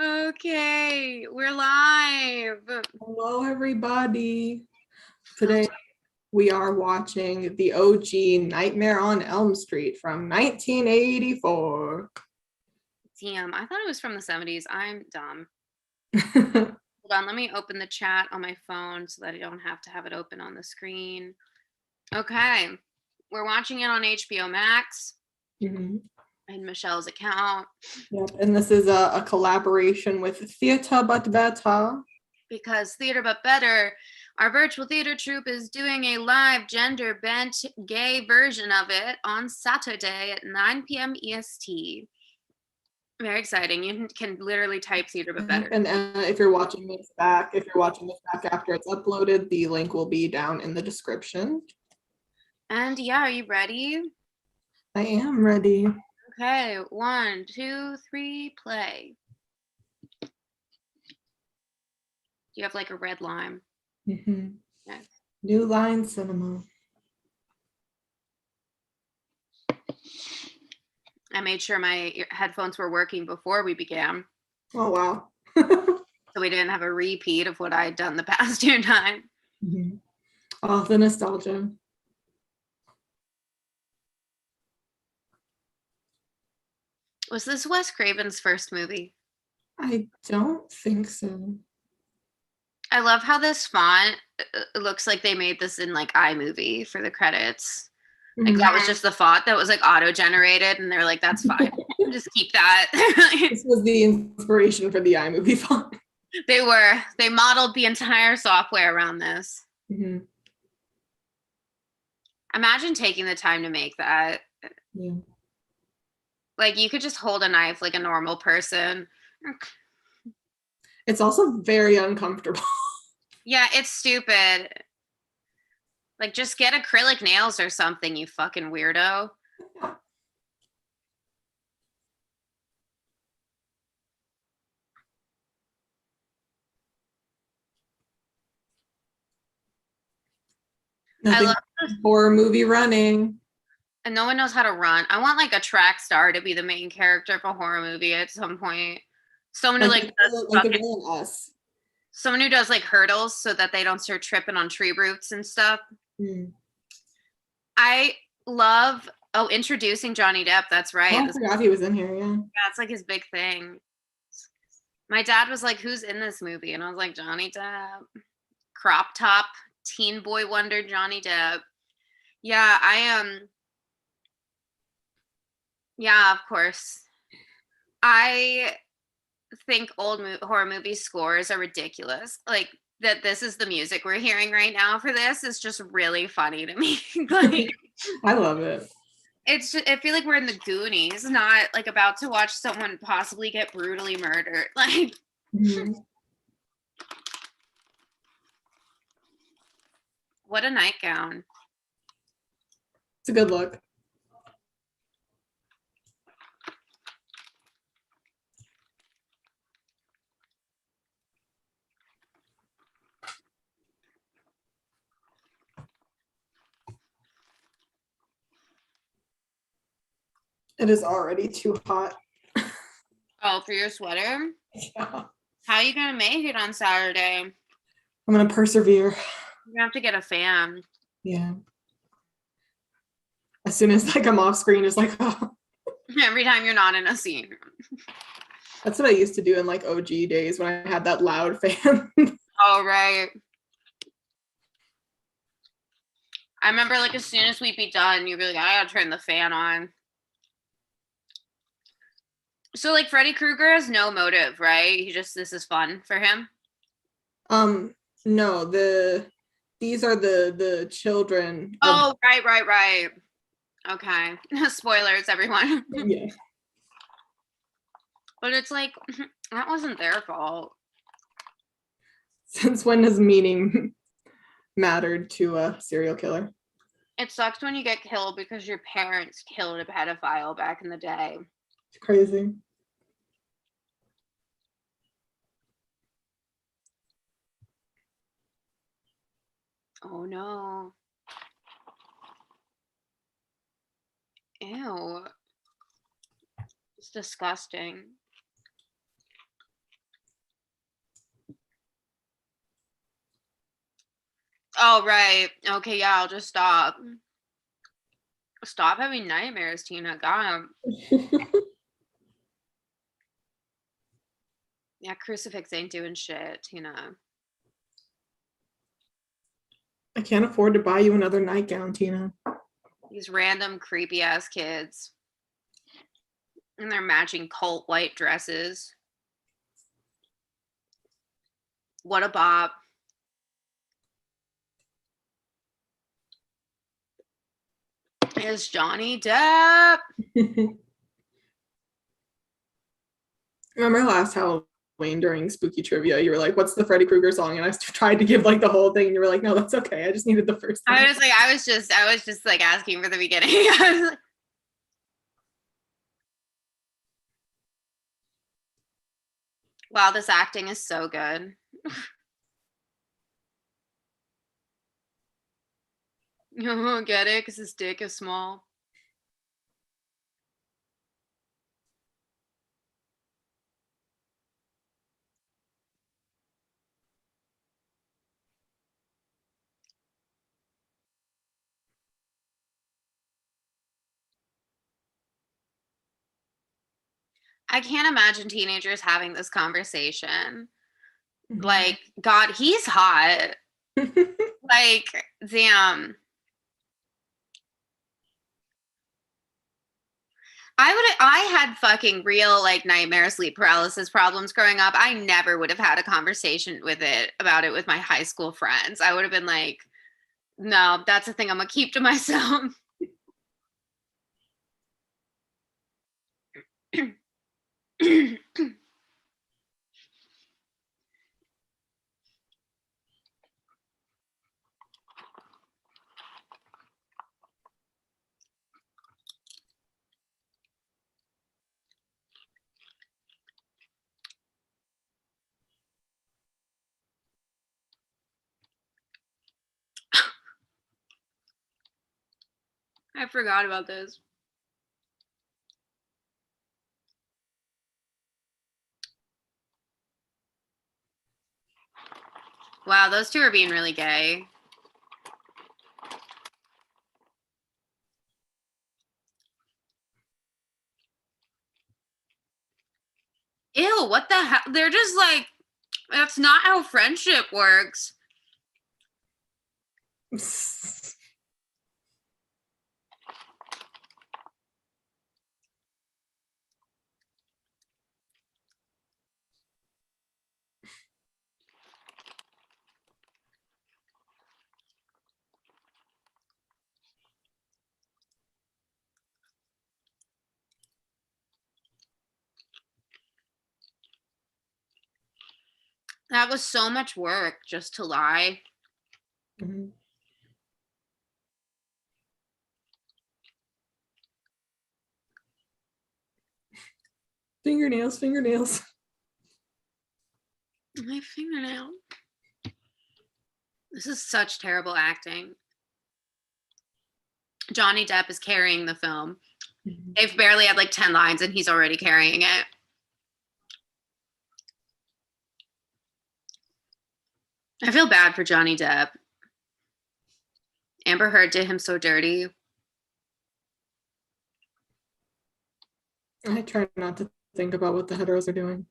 Okay, we're live. Hello, everybody. Today we are watching the OG Nightmare on Elm Street from 1984. Damn, I thought it was from the 70s. I'm dumb. Hold on, let me open the chat on my phone so that I don't have to have it open on the screen. Okay, we're watching it on HBO Max Mhm. and Michelle's account Yep, and this is a collaboration with Theater But Better. because Theater But Better, our virtual theater troupe, is doing a live gender bent gay version of it on Saturday at 9 p.m. EST. Very exciting. You can literally type Theater But Better. And if you're watching this back after it's uploaded, the link will be down in the description. And yeah, are you ready? I am ready. Okay, 1, 2, 3, play. Do you have like a red lime? Mm-hmm. Yes. New Line Cinema. I made sure my headphones were working before we began. Oh, wow. So we didn't have a repeat of what I had done the past 2 times. Mm-hmm. Oh, the nostalgia. Was this Wes Craven's first movie? I don't think so. I love how this font looks like they made this in like iMovie for the credits. Like that was just the font that was like auto-generated, and they're like, that's fine. Just keep that. This was the inspiration for the iMovie font. They modeled the entire software around this. Mm-hmm. Imagine taking the time to make that. Yeah. Like you could just hold a knife like a normal person. It's also very uncomfortable. Yeah, it's stupid. Like just get acrylic nails or something, you fucking weirdo. Nothing I love horror movie running. and no one knows how to run. I want like a track star to be the main character of a horror movie at some point. Someone who like the villain Us. someone who does like hurdles so that they don't start tripping on tree roots and stuff. Mm. I love introducing Johnny Depp. That's right. Oh, I forgot he was in here. Yeah. That's like his big thing. My dad was like, "Who's in this movie?" And I was like, "Johnny Depp." Crop top, teen boy wonder Johnny Depp. Yeah, yeah, of course. I think old horror movie scores are ridiculous. Like that this is the music we're hearing right now for this is just really funny to me. Like I love it. it's just, I feel like we're in the Goonies, not like about to watch someone possibly get brutally murdered. Like Mm-hmm. what a nightgown. It's a good look. It is already too hot. Oh, for your sweater? Yeah. How are you gonna make it on Saturday? I'm gonna persevere. You're gonna have to get a fan. Yeah. As soon as like I'm off screen, it's like, oh. Every time you're not in a scene. That's what I used to do in like OG days when I had that loud fan. Oh, right. I remember like as soon as we'd be done, you'd be like, I gotta turn the fan on. So like Freddy Krueger has no motive, right? He just this is fun for him. No, these are the children. Oh, right. Okay. Spoilers, everyone. Yeah. But it's like that wasn't their fault. Since when has meaning mattered to a serial killer? It sucks when you get killed because your parents killed a pedophile back in the day. It's crazy. Oh no. Ew. It's disgusting. Oh, right. Okay, yeah, I'll just stop. Stop having nightmares, Tina. God. Yeah, crucifix ain't doing shit, Tina. I can't afford to buy you another nightgown, Tina. These random creepy ass kids. And their matching cult white dresses. What a bop. Is Johnny Depp. Remember last Halloween during spooky trivia, you were like, what's the Freddy Krueger song? And I tried to give like the whole thing, and you were like, no, that's okay. I just needed the first one. I was just like asking for the beginning. Wow, this acting is so good. Get it? Because his dick is small. I can't imagine teenagers having this conversation. Like, God, he's hot. Like, damn. I had fucking real like nightmare sleep paralysis problems growing up. I never would have had a conversation about it with my high school friends. I would have been like, no, that's a thing I'm gonna keep to myself. I forgot about this. Wow, those two are being really gay. Ew, what the hell? They're just like, that's not how friendship works. That was so much work just to lie. Mhm. Fingernails, fingernails. My fingernail. This is such terrible acting. Johnny Depp is carrying the film. They've barely had like 10 lines and he's already carrying it. I feel bad for Johnny Depp. Amber Heard did him so dirty. I try not to think about what the heteros are doing.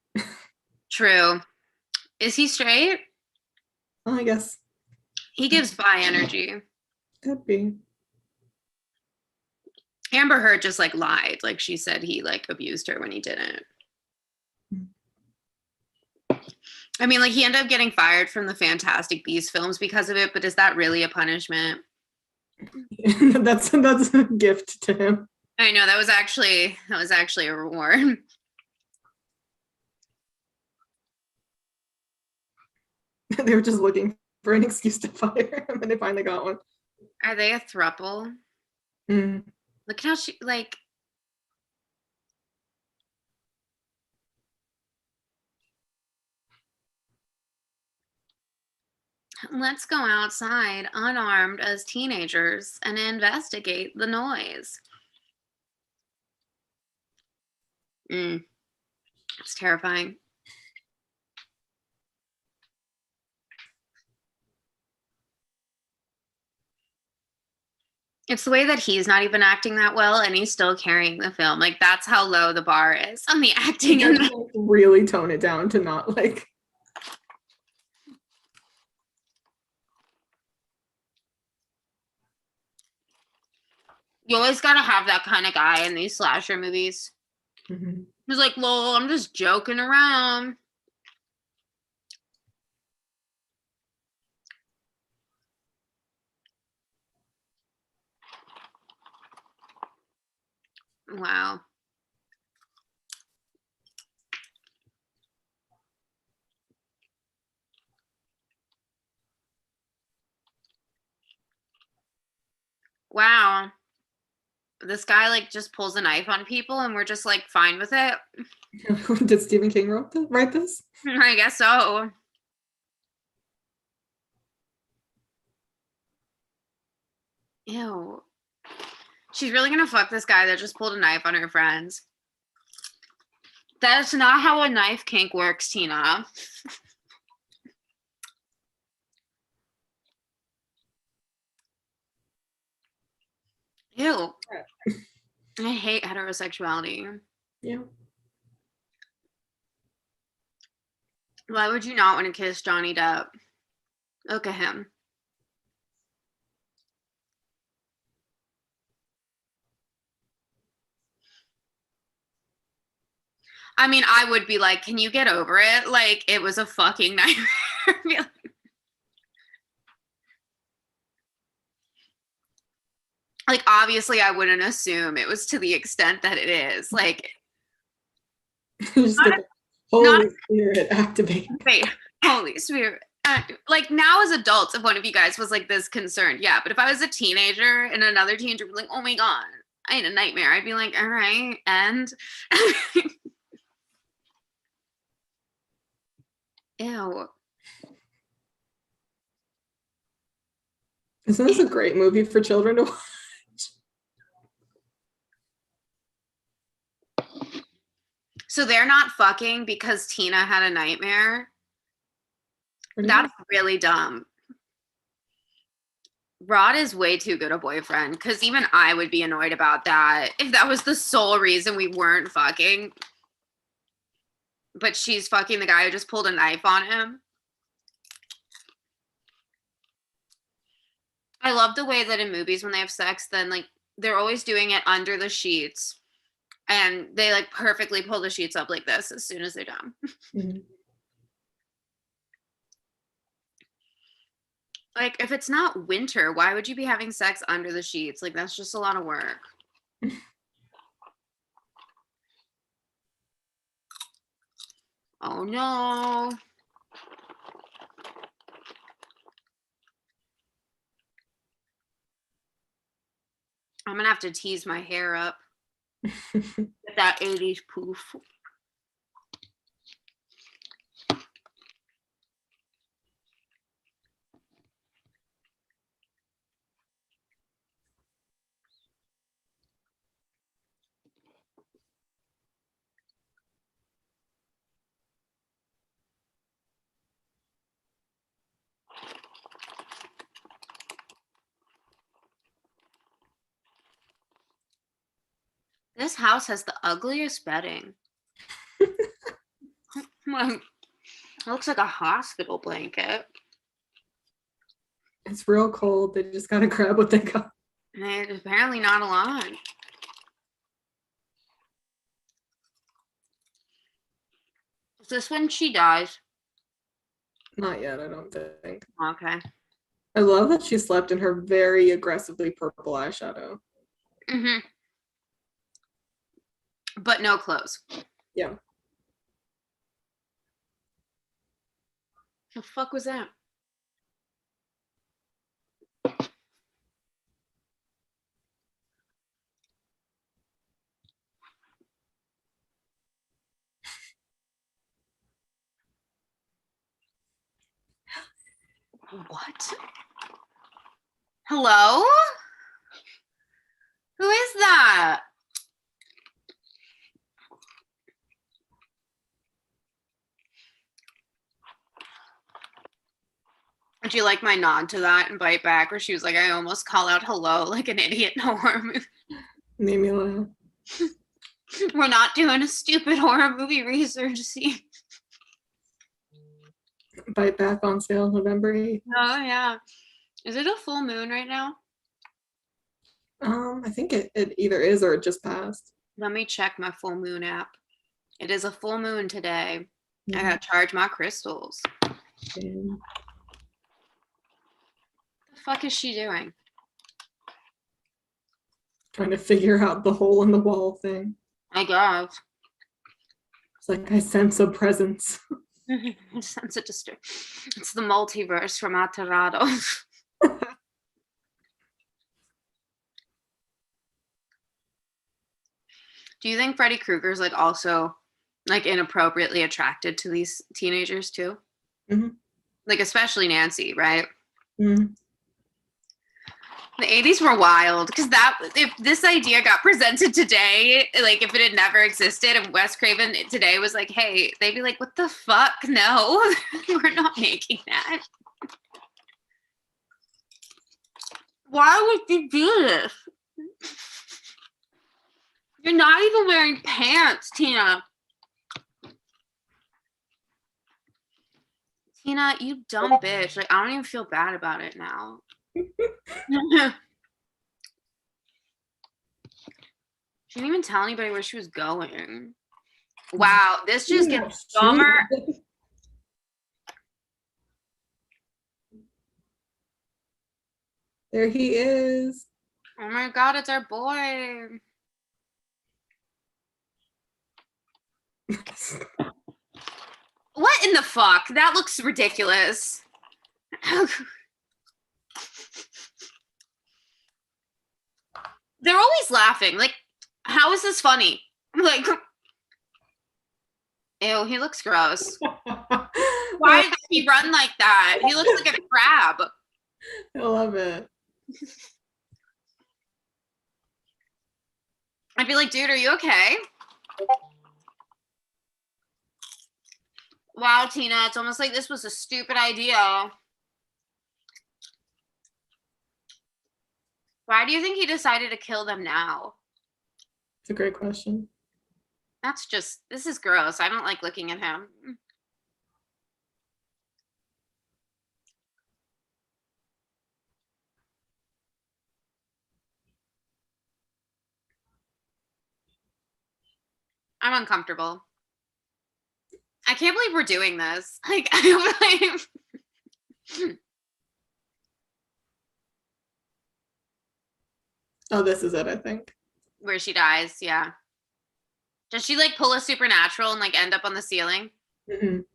True. Is he straight? Well, I guess. He gives bi energy. Could be. Amber Heard just like lied. Like she said he like abused her when he didn't. I mean, like he ended up getting fired from the Fantastic Beasts films because of it, but is that really a punishment? that's a gift to him. I know that was actually a reward. They were just looking for an excuse to fire him, and they finally got one. Are they a throuple? Mm. Look at how she like. Let's go outside unarmed as teenagers and investigate the noise. It's terrifying. It's the way that he's not even acting that well and he's still carrying the film. Like, that's how low the bar is on the acting. You have to really tone it down to not like. You always gotta have that kind of guy in these slasher movies. Mm-hmm. He's like, lol, I'm just joking around. Wow. Wow. This guy like just pulls a knife on people and we're just like fine with it. Did Stephen King write this? I guess so. Ew. She's really gonna fuck this guy that just pulled a knife on her friends. That's not how a knife kink works, Tina. Ew. I hate heterosexuality. Yeah. Why would you not want to kiss Johnny Depp? Look at him. I mean, I would be like, can you get over it? Like, it was a fucking nightmare. Like, obviously, I wouldn't assume it was to the extent that it is. Like, Just get the Holy Spirit activate. Wait, Holy Spirit. Like, now as adults, if one of you guys was like this concerned, yeah. But if I was a teenager and another teenager was like, oh my God, I had a nightmare, I'd be like, all right, and ew. Isn't this a great movie for children to watch? So they're not fucking because Tina had a nightmare. That's really dumb. Rod is way too good a boyfriend because even I would be annoyed about that if that was the sole reason we weren't fucking. But she's fucking the guy who just pulled a knife on him. I love the way that in movies when they have sex, then like they're always doing it under the sheets. And they like perfectly pull the sheets up like this as soon as they're done. Mm-hmm. Like, if it's not winter, why would you be having sex under the sheets? Like, that's just a lot of work. Oh no. I'm gonna have to tease my hair up. Get that 80s poof. This house has the ugliest bedding. It looks like a hospital blanket. It's real cold. They just gotta grab what they got. And it's apparently not a lot. Is this when she dies? Not yet, I don't think. Okay. I love that she slept in her very aggressively purple eyeshadow. Mm-hmm. But no clothes. Yeah. The fuck was that? What? Hello? Who is that? Do you like my nod to that and Bite Back, where she was like, I almost call out hello like an idiot in a horror movie? Made me laugh. We're not doing a stupid horror movie research scene. Bite Back on sale November 8th. Oh, yeah. Is it a full moon right now? I think it either is or it just passed. Let me check my full moon app. It is a full moon today. I Yeah. gotta charge my crystals. And What the fuck is she doing? trying to figure out the hole in the wall thing. I guess. It's like I sense a presence. Sense it it's the multiverse from Aterrado. Do you think Freddy Krueger's like also like inappropriately attracted to these teenagers too? Mhm. Like especially Nancy, right? Mhm. The 80s were wild because that if this idea got presented today, like if it had never existed and Wes Craven today was like, hey, they'd be like, what the fuck? No, we're not making that. Why would you do this? You're not even wearing pants, Tina. Tina, you dumb bitch. Like, I don't even feel bad about it now. She didn't even tell anybody where she was going. Wow, this just gets dumber. There he is. Oh my god, it's our boy. What in the fuck? That looks ridiculous. They're always laughing. Like, how is this funny? Like, ew, he looks gross. Why does he run like that? He looks like a crab. I love it. I'd be like, dude, are you okay? Wow, Tina, it's almost like this was a stupid idea. Why do you think he decided to kill them now? It's a great question. This is gross. I don't like looking at him. I'm uncomfortable. I can't believe we're doing this. Like, I Oh, this is it, I think. where she dies, yeah. Does she like pull a supernatural and like end up on the ceiling? Mhm.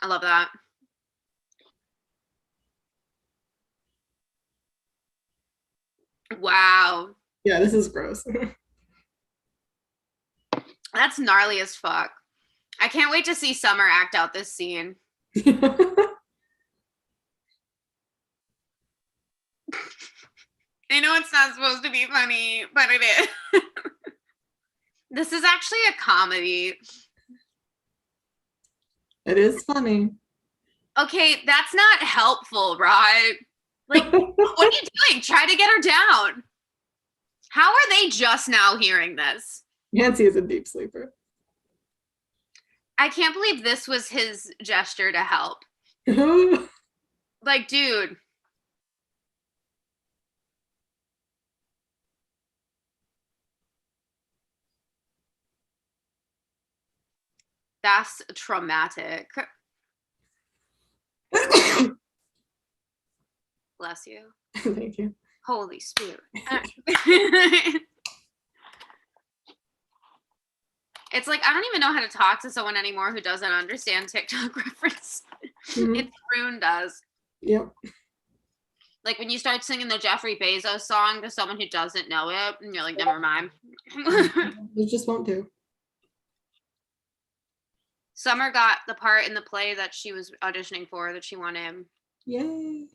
I love that. Wow. Yeah, this is gross. That's gnarly as fuck. I can't wait to see Summer act out this scene. I know it's not supposed to be funny, but it is. This is actually a comedy. It is funny. Okay, that's not helpful, right? Like, what are you doing? Try to get her down. How are they just now hearing this? Nancy is a deep sleeper. I can't believe this was his gesture to help. Like, dude. That's traumatic. Bless you. Thank you. Holy Spirit. It's like, I don't even know how to talk to someone anymore who doesn't understand TikTok reference. Mhm. It's Rune does. Yep. Like when you start singing the Jeffrey Bezos song to someone who doesn't know it, and you're like, never mind. It just won't do. Summer got the part in the play that she was auditioning for that she wanted. Yay.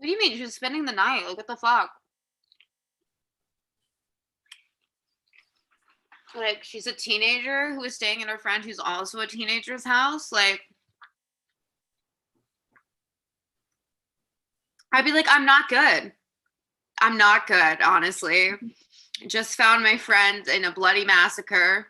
What do you mean? She was spending the night. Like, what the fuck? Like, she's a teenager who was staying in her friend who's also a teenager's house. Like, I'd be like, I'm not good. I'm not good, honestly. Just found my friend in a bloody massacre.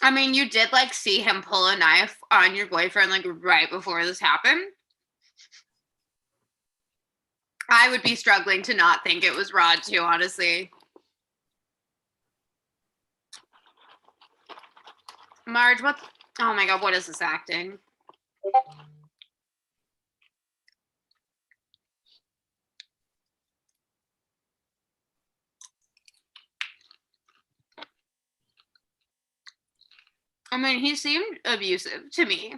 I mean, you did like see him pull a knife on your boyfriend like right before this happened. I would be struggling to not think it was Rod too, honestly. Marge, what? Oh my god, what is this acting? I mean, he seemed abusive to me.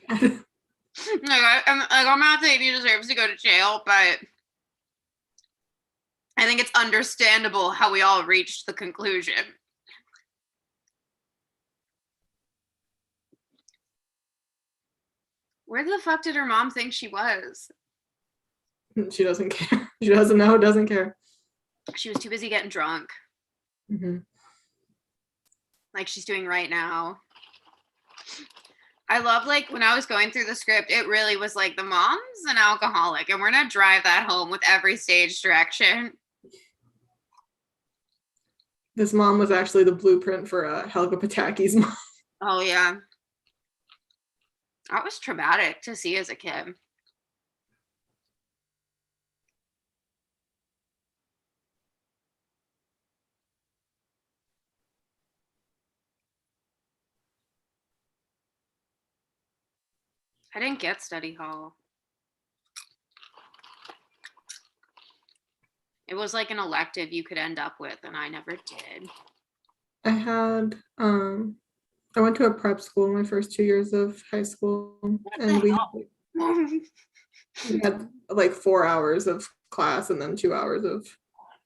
I'm not saying he deserves to go to jail, but I think it's understandable how we all reached the conclusion. Where the fuck did her mom think she was? She doesn't care. She doesn't know, doesn't care. She was too busy getting drunk. Mm-hmm. Like she's doing right now. I love, like, when I was going through the script, it really was like the mom's an alcoholic, and we're gonna drive that home with every stage direction. This mom was actually the blueprint for Helga Pataki's mom. Oh, yeah. That was traumatic to see as a kid. I didn't get study hall. It was like an elective you could end up with, and I never did. I had I went to a prep school my first 2 years of high school, and we had like 4 hours of class and then 2 hours of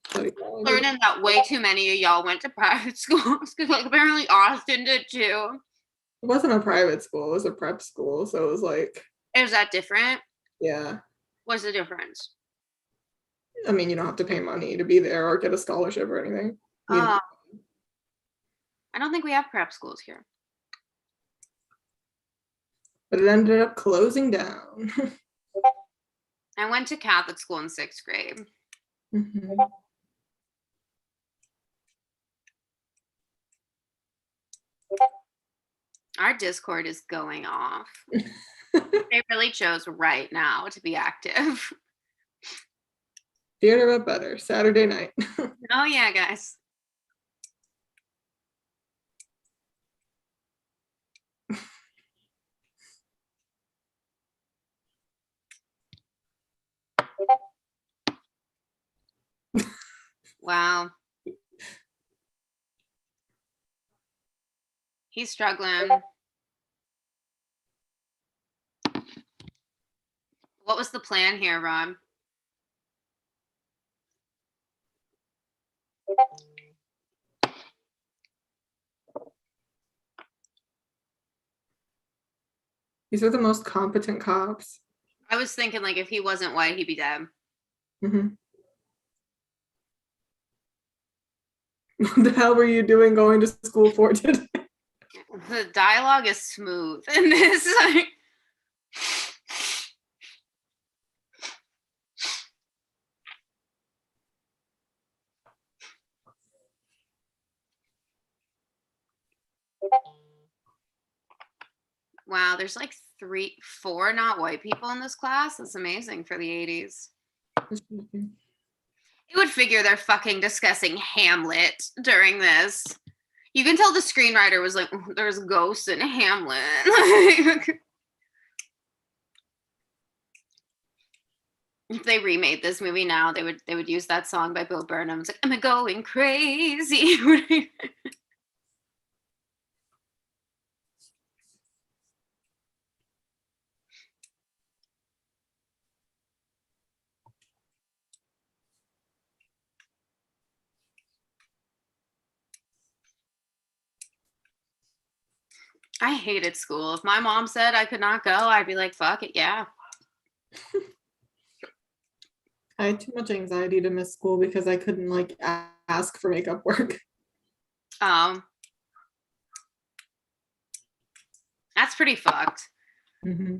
study. Learning that way too many of y'all went to private schools, because like apparently Austin did too. It wasn't a private school, it was a prep school, so it was like. Is that different? Yeah. What's the difference? I mean, you don't have to pay money to be there or get a scholarship or anything. I don't think we have prep schools here. But it ended up closing down. I went to Catholic school in 6th grade. Mm-hmm. Our Discord is going off. They really chose right now to be active. Theater but better, Saturday night. Oh yeah, guys. Wow. He's struggling. What was the plan here, Rob? These are the most competent cops. I was thinking, like, if he wasn't white, he'd be dead. Mm-hmm. What the hell were you doing going to school for today? The dialogue is smooth in this. Like, wow, there's like 4 not white people in this class. That's amazing for the 80s. You would figure they're fucking discussing Hamlet during this. You can tell the screenwriter was like, there's ghosts in Hamlet. If they remade this movie now, they would use that song by Bill Burnham. It's like, am I going crazy? I hated school. If my mom said I could not go, I'd be like, fuck it, yeah. I had too much anxiety to miss school because I couldn't like ask for makeup work. That's pretty fucked. Mm-hmm.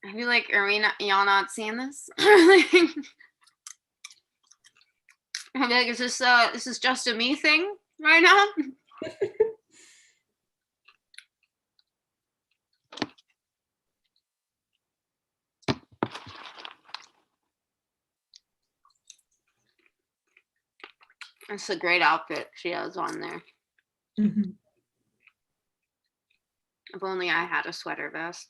I'd be like, are we not, y'all not seeing this? I'm like, is this is just a me thing right now? It's a great outfit she has on there. Mm-hmm. If only I had a sweater vest.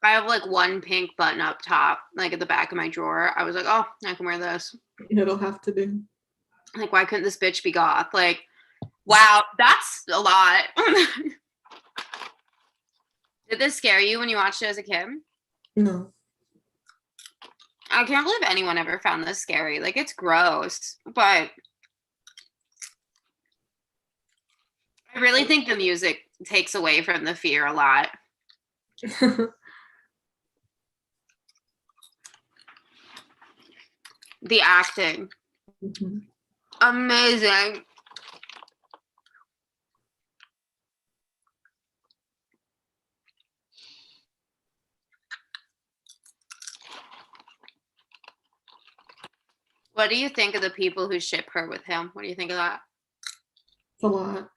I have like one pink button up top, like at the back of my drawer. I was like, oh, I can wear this. It'll have to do. Like, why couldn't this bitch be goth? Like, wow, that's a lot. Did this scare you when you watched it as a kid? No. I can't believe anyone ever found this scary. Like, it's gross, but I really think the music takes away from the fear a lot. The acting. Mm-hmm. Amazing. What do you think of the people who ship her with him? What do you think of that? It's a lot.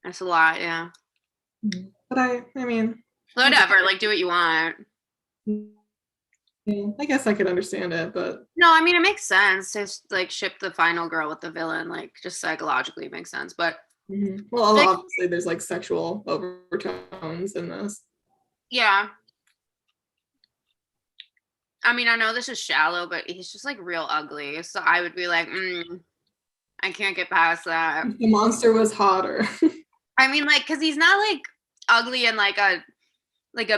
That's a lot, yeah. But I mean, whatever, like do what you want. I guess I could understand it, but no, I mean it makes sense to like ship the final girl with the villain, like just psychologically it makes sense. But well, like, obviously there's like sexual overtones in this. Yeah. I mean, I know this is shallow, but he's just like real ugly. So I would be like, I can't get past that. The monster was hotter. I mean, like, cause he's not like ugly and like a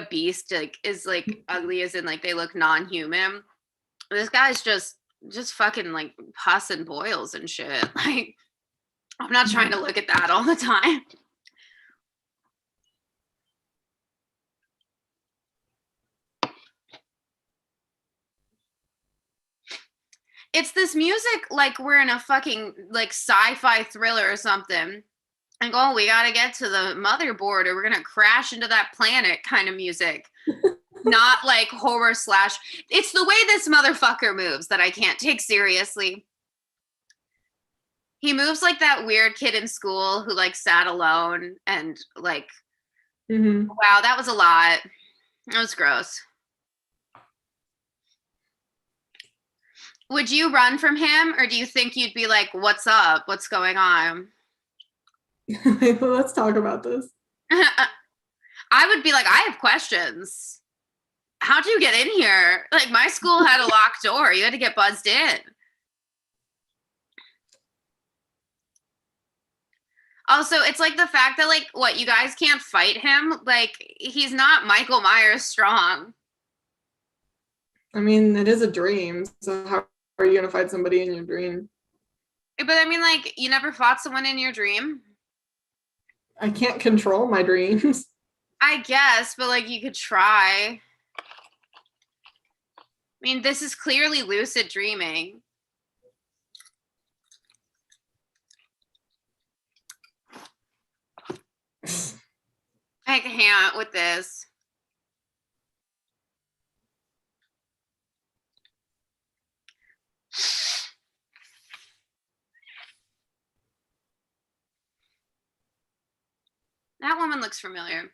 beast, like is like ugly as in like they look non-human. This guy's just fucking like pus and boils and shit. Like, I'm not trying to look at that all the time. It's this music like we're in a fucking like sci-fi thriller or something. And oh, we gotta get to the motherboard or we're gonna crash into that planet kind of music. Not like horror slash. It's the way this motherfucker moves that I can't take seriously. He moves like that weird kid in school who like sat alone and like, wow, that was a lot. That was gross. Would you run from him or do you think you'd be like, what's up? What's going on? Let's talk about this. I would be like, I have questions. How'd you get in here? Like, my school had a locked door. You had to get buzzed in. Also, it's like the fact that, like, what, you guys can't fight him? Like, he's not Michael Myers strong. I mean, it is a dream. So how are you going to fight somebody in your dream? But I mean, like, you never fought someone in your dream? I can't control my dreams. I guess, but like, you could try. I mean, this is clearly lucid dreaming. I can't with this. That woman looks familiar.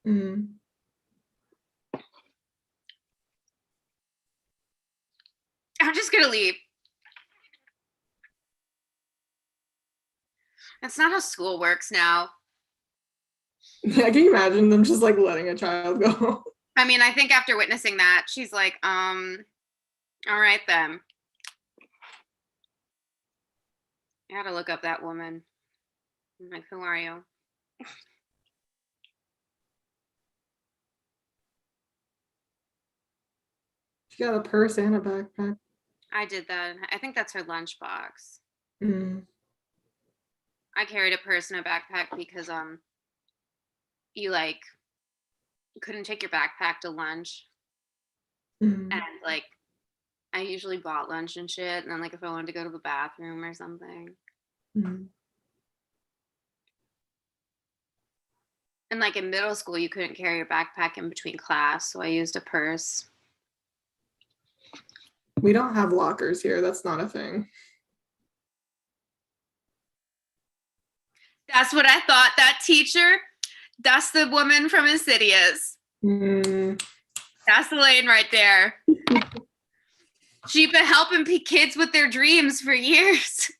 I'm just gonna leave. That's not how school works now. Yeah, can you imagine them just like letting a child go? I mean, I think after witnessing that, she's like, all right then. I gotta look up that woman. I'm like, who are you? She got a purse and a backpack. I did that. I think that's her lunchbox. I carried a purse in a backpack because you like couldn't take your backpack to lunch, Mhm. and like I usually bought lunch and shit, and then like if I wanted to go to the bathroom or something. Mhm. And like in middle school, you couldn't carry your backpack in between class, so I used a purse. We don't have lockers here. That's not a thing. That's what I thought. That teacher, that's the woman from Insidious. Mm. That's the lane right there. She's been helping kids with their dreams for years.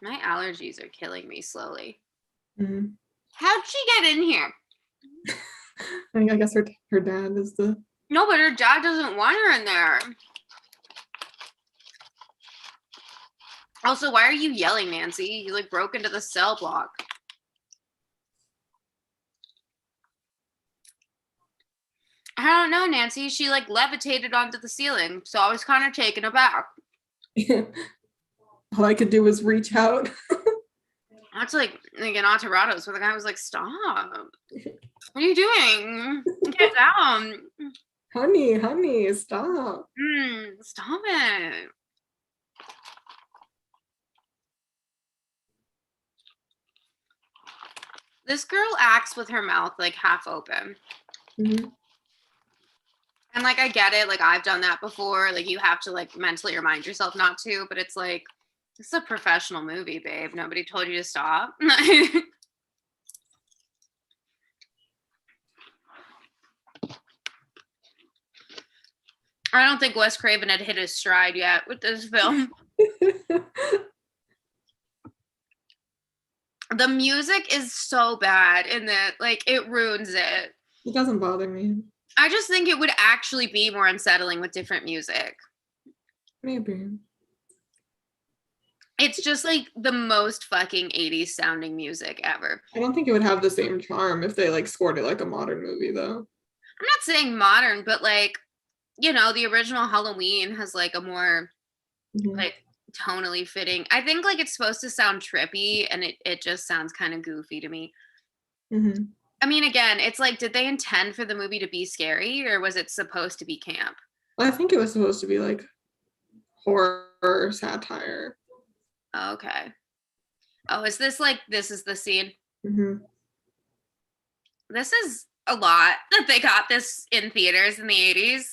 My allergies are killing me slowly. Mhm. How'd she get in here? I guess her dad is the. No, but her dad doesn't want her in there. Also, why are you yelling, Nancy? You like broke into the cell block. I don't know, Nancy. She like levitated onto the ceiling, so I was kind of taken aback. All I could do was reach out. That's like in Autorados where the guy was like, "Stop! What are you doing? Get down! Honey, stop. Stop it!" This girl acts with her mouth like half open. Mhm. And like I get it, like I've done that before. Like you have to like mentally remind yourself not to, but it's like this is a professional movie, babe. Nobody told you to stop. I don't think Wes Craven had hit his stride yet with this film. The music is so bad in that, like, it ruins it. It doesn't bother me. I just think it would actually be more unsettling with different music. Maybe. It's just like the most fucking 80s sounding music ever. I don't think it would have the same charm if they like scored it like a modern movie though. I'm not saying modern, but like, you know, the original Halloween has like a more like tonally fitting. I think like it's supposed to sound trippy and it just sounds kind of goofy to me. Mm-hmm. I mean, again, it's like, did they intend for the movie to be scary or was it supposed to be camp? I think it was supposed to be like horror satire. Okay. Oh, is this like, this is the scene? Mm-hmm. This is a lot that they got this in theaters in the 80s.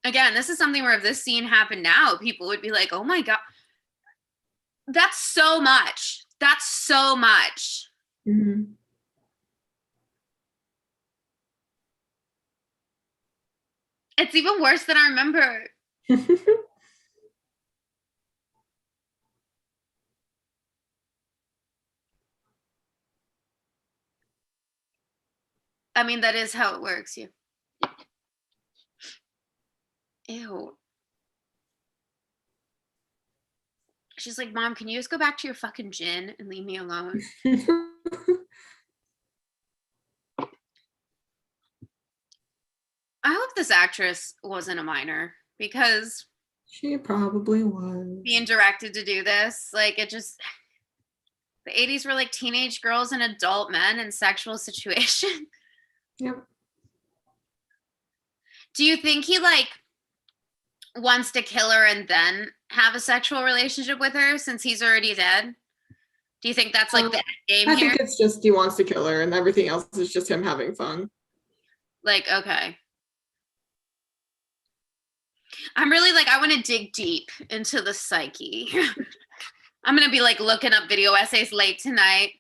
Again, this is something where if this scene happened now, people would be like, oh my God, that's so much. That's so much. Mm-hmm. It's even worse than I remember. I mean, that is how it works. Yeah. Ew. She's like, Mom, can you just go back to your fucking gin and leave me alone? I hope this actress wasn't a minor because She probably was. being directed to do this, like it just, the 80s were like teenage girls and adult men in sexual situation. Yep. Do you think he like wants to kill her and then have a sexual relationship with her since he's already dead? Do you think that's like the game I here? think it's just he wants to kill her and everything else is just him having fun. Like, okay. I'm really like, I want to dig deep into the psyche. I'm going to be like looking up video essays late tonight.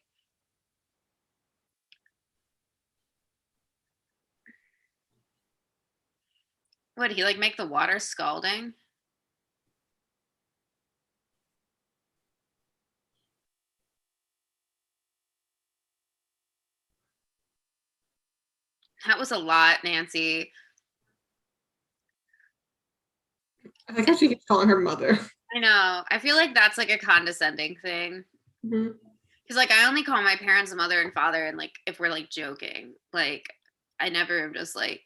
What, he like make the water scalding? That was a lot, Nancy. I like how she keeps calling her mother. I know. I feel like that's like a condescending thing. Mm-hmm. Because like I only call my parents mother and father and like if we're like joking. Like I never am just like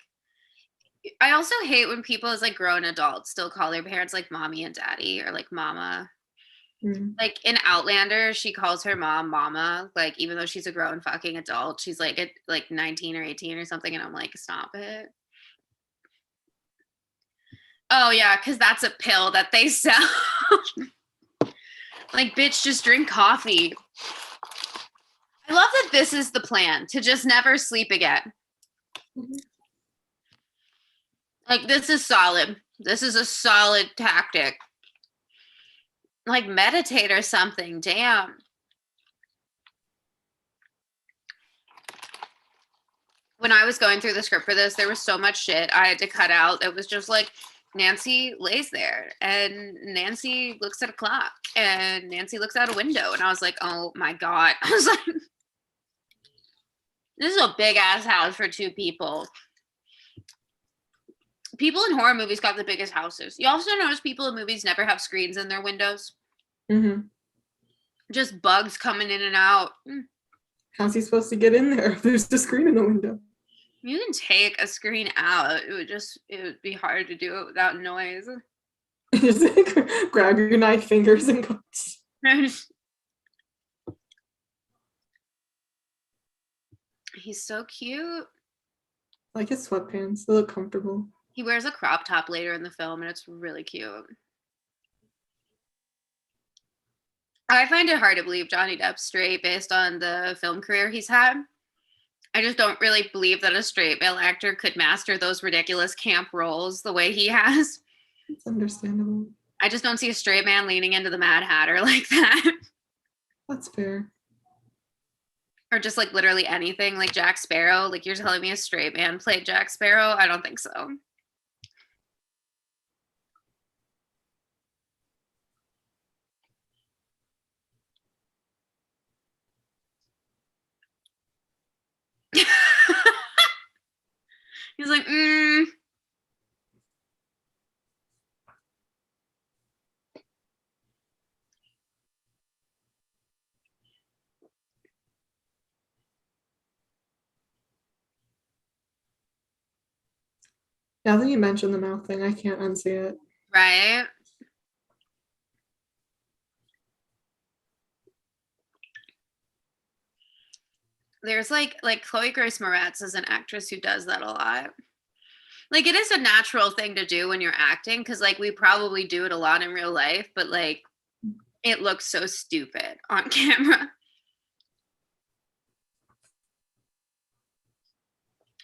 I also hate when people as like grown adults still call their parents like mommy and daddy or like mama. Mm. Like in Outlander, she calls her mom mama, like even though she's a grown fucking adult. She's like at like 19 or 18 or something, and I'm like, stop it. Oh yeah, because that's a pill that they sell. Like, bitch, just drink coffee. I love that this is the plan, to just never sleep again. Mhm. Like, this is solid. This is a solid tactic. Like, meditate or something. Damn. When I was going through the script for this, there was so much shit I had to cut out. It was just like, Nancy lays there and Nancy looks at a clock and Nancy looks out a window. And I was like, oh my God. I was like, this is a big ass house for two people. People in horror movies got the biggest houses. You also notice people in movies never have screens in their windows. Mm-hmm. Just bugs coming in and out. How's he supposed to get in there if there's a screen in the window? You can take a screen out. It would be hard to do it without noise. Just like, grab your knife fingers and go. He's so cute. I like his sweatpants. They look comfortable. He wears a crop top later in the film, and it's really cute. I find it hard to believe Johnny Depp's straight based on the film career he's had. I just don't really believe that a straight male actor could master those ridiculous camp roles the way he has. It's understandable. I just don't see a straight man leaning into the Mad Hatter like that. That's fair. Or just like literally anything like Jack Sparrow. Like you're telling me a straight man played Jack Sparrow? I don't think so. He's like, Now that you mentioned the mouth thing, I can't unsee it. right? There's like Chloe Grace Moretz is an actress who does that a lot. Like it is a natural thing to do when you're acting because like we probably do it a lot in real life, but like it looks so stupid on camera.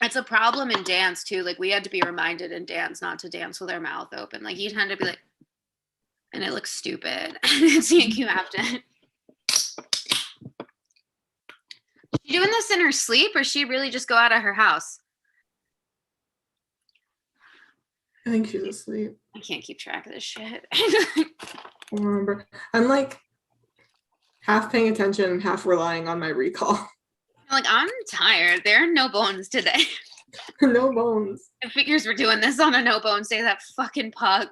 It's a problem in dance too. Like we had to be reminded in dance not to dance with our mouth open. Like you tend to be like, and it looks stupid. It's like you have to. She doing this in her sleep, or she really just go out of her house? I think she's asleep. I can't keep track of this shit. I don't remember. I'm like half paying attention and half relying on my recall. Like I'm tired. There are no bones today. No bones. I figures we're doing this on a no bones day. That fucking pug.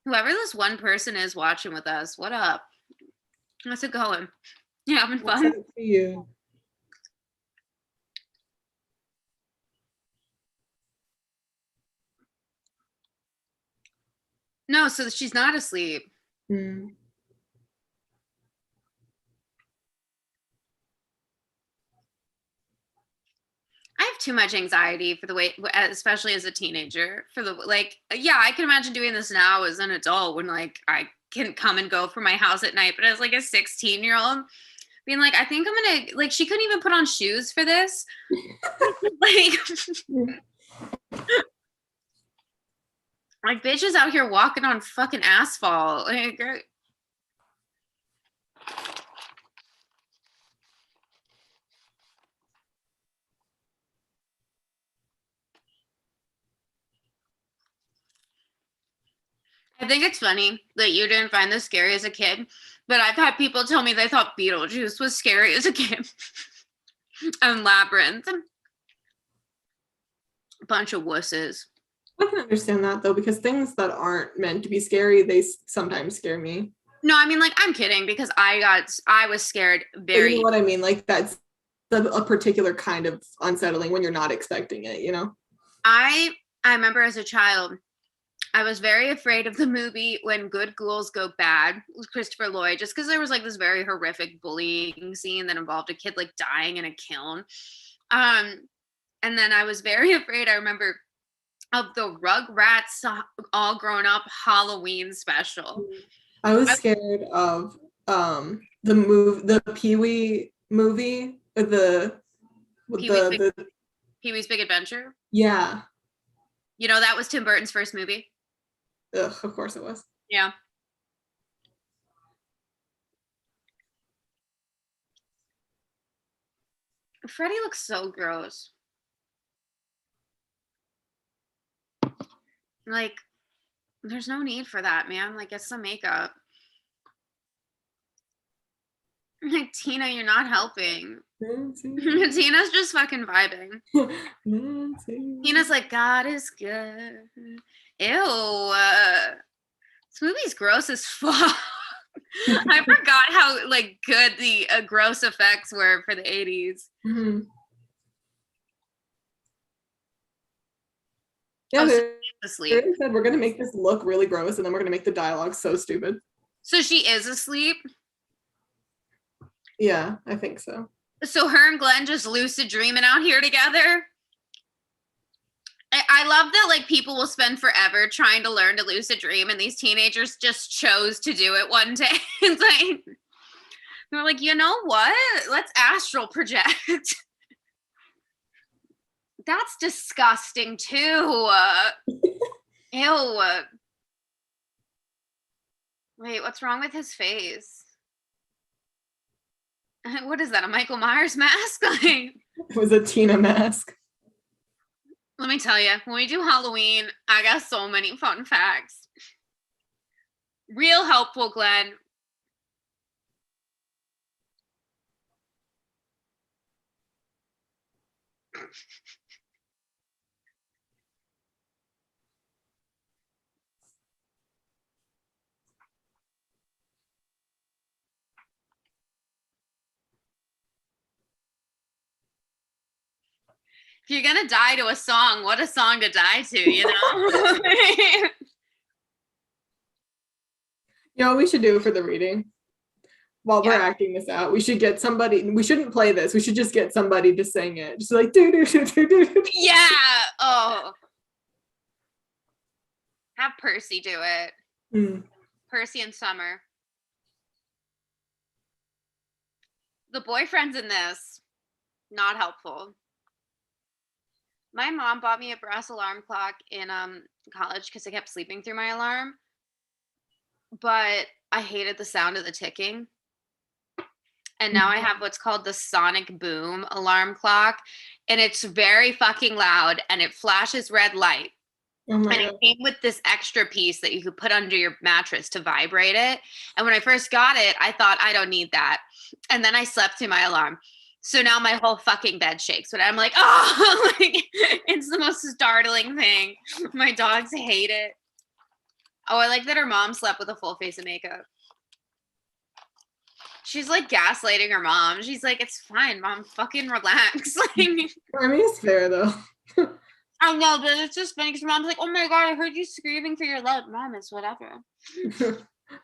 Whoever this one person is watching with us, what up? How's it going? You having fun? What's up to you? No, so she's not asleep. Mm. I have too much anxiety for the way, especially as a teenager, for the like, yeah, I can imagine doing this now as an adult when like I can come and go from my house at night. But as like a 16-year-old, being like, I think I'm gonna like, she couldn't even put on shoes for this. Like, like bitches out here walking on fucking asphalt. Like, I think it's funny that you didn't find this scary as a kid, but I've had people tell me they thought Beetlejuice was scary as a kid. And Labyrinth. Bunch of wusses. I can understand that though, because things that aren't meant to be scary, they sometimes scare me. No, I mean, like, I'm kidding because I was scared But you know very. what I mean? Like that's a particular kind of unsettling when you're not expecting it, you know? I I remember as a child, I was very afraid of the movie When Good Ghouls Go Bad with Christopher Lloyd, just because there was like this very horrific bullying scene that involved a kid like dying in a kiln. Um, and then I was very afraid. I remember of the Rugrats all grown up Halloween special. I was scared of the Pee-wee movie with Pee Wee's the Pee Wee's Big Adventure. yeah. You know that was Tim Burton's first movie. Ugh, of course it was. Yeah. Freddy looks so gross. Like, there's no need for that, man. Like, get some makeup. Like, Tina, you're not helping. Tina's just fucking vibing. Tina's like, God is good. Ew. This movie's gross as fuck. I forgot how like good the gross effects were for the 80s. Mm-hmm. Yeah, Oh, so they asleep. said we're gonna make this look really gross, and then we're gonna make the dialogue so stupid. So she is asleep. Yeah, I think so. So her and Glenn just lucid dreaming out here together. I love that like people will spend forever trying to learn to lucid dream, and these teenagers just chose to do it one day. It's like they're like, you know what? Let's astral project. That's disgusting too. Ew. Wait, what's wrong with his face? What is that? A Michael Myers mask? Like, It was a Tina mask. let me tell you, when we do Halloween, I got so many fun facts. Real helpful, Glenn. If you're gonna die to a song, what a song to die to, you know? You know what we should do for the reading? While we're Yeah. acting this out, we should get somebody. We shouldn't play this. We should just get somebody to sing it. Just like do do do do do. Yeah. Oh. Have Percy do it. Mm. Percy and Summer. The boyfriends in this, not helpful. My mom bought me a brass alarm clock in college because I kept sleeping through my alarm. But I hated the sound of the ticking. And now I have what's called the sonic boom alarm clock. And it's very fucking loud and it flashes red light. Oh my And God. it came with this extra piece that you could put under your mattress to vibrate it. And when I first got it, I thought, I don't need that. And then I slept through my alarm. So now my whole fucking bed shakes. But I'm like, oh, like, it's the most startling thing. My dogs hate it. Oh, I like that her mom slept with a full face of makeup. She's like gaslighting her mom. She's like, it's fine, mom, fucking relax. Like, I mean, it's fair though. I know, but it's just funny because mom's like, oh my God, I heard you screaming for your love. Mom, it's whatever.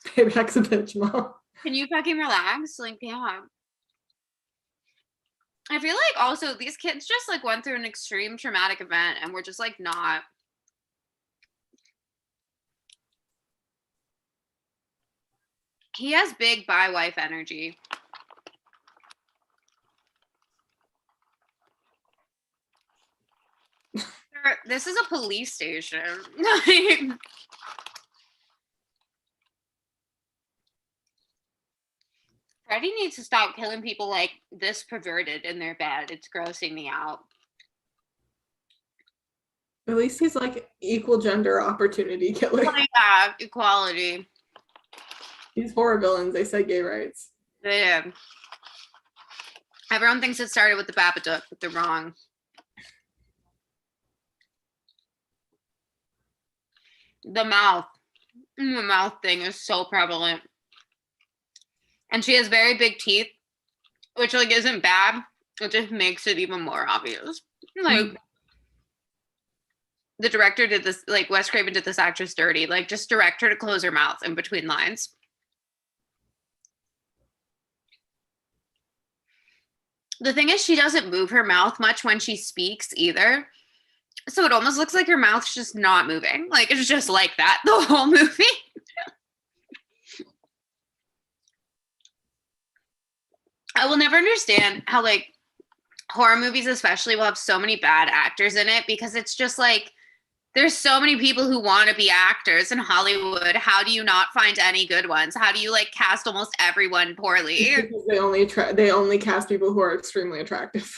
Payback's a bitch, mom. Can you fucking relax? Like, yeah. I feel like also these kids just like went through an extreme traumatic event and we're just like not. He has big bi wife energy. This is a police station. Freddy needs to stop killing people like this perverted in their bed. It's grossing me out. At least he's like equal gender opportunity killer. Oh, yeah, equality. These horror villains, they said gay rights. Yeah. Everyone thinks it started with the Babadook, but they're wrong. The mouth thing is so prevalent. And she has very big teeth, which like isn't bad. It just makes it even more obvious. Like the director did this, like Wes Craven did this actress dirty. Like just direct her to close her mouth in between lines. The thing is, she doesn't move her mouth much when she speaks either. So it almost looks like her mouth's just not moving. Like it's just like that the whole movie. I will never understand how like horror movies especially will have so many bad actors in it, because it's just like there's so many people who want to be actors in Hollywood. How do you not find any good ones? How do you like cast almost everyone poorly? Because they only cast people who are extremely attractive.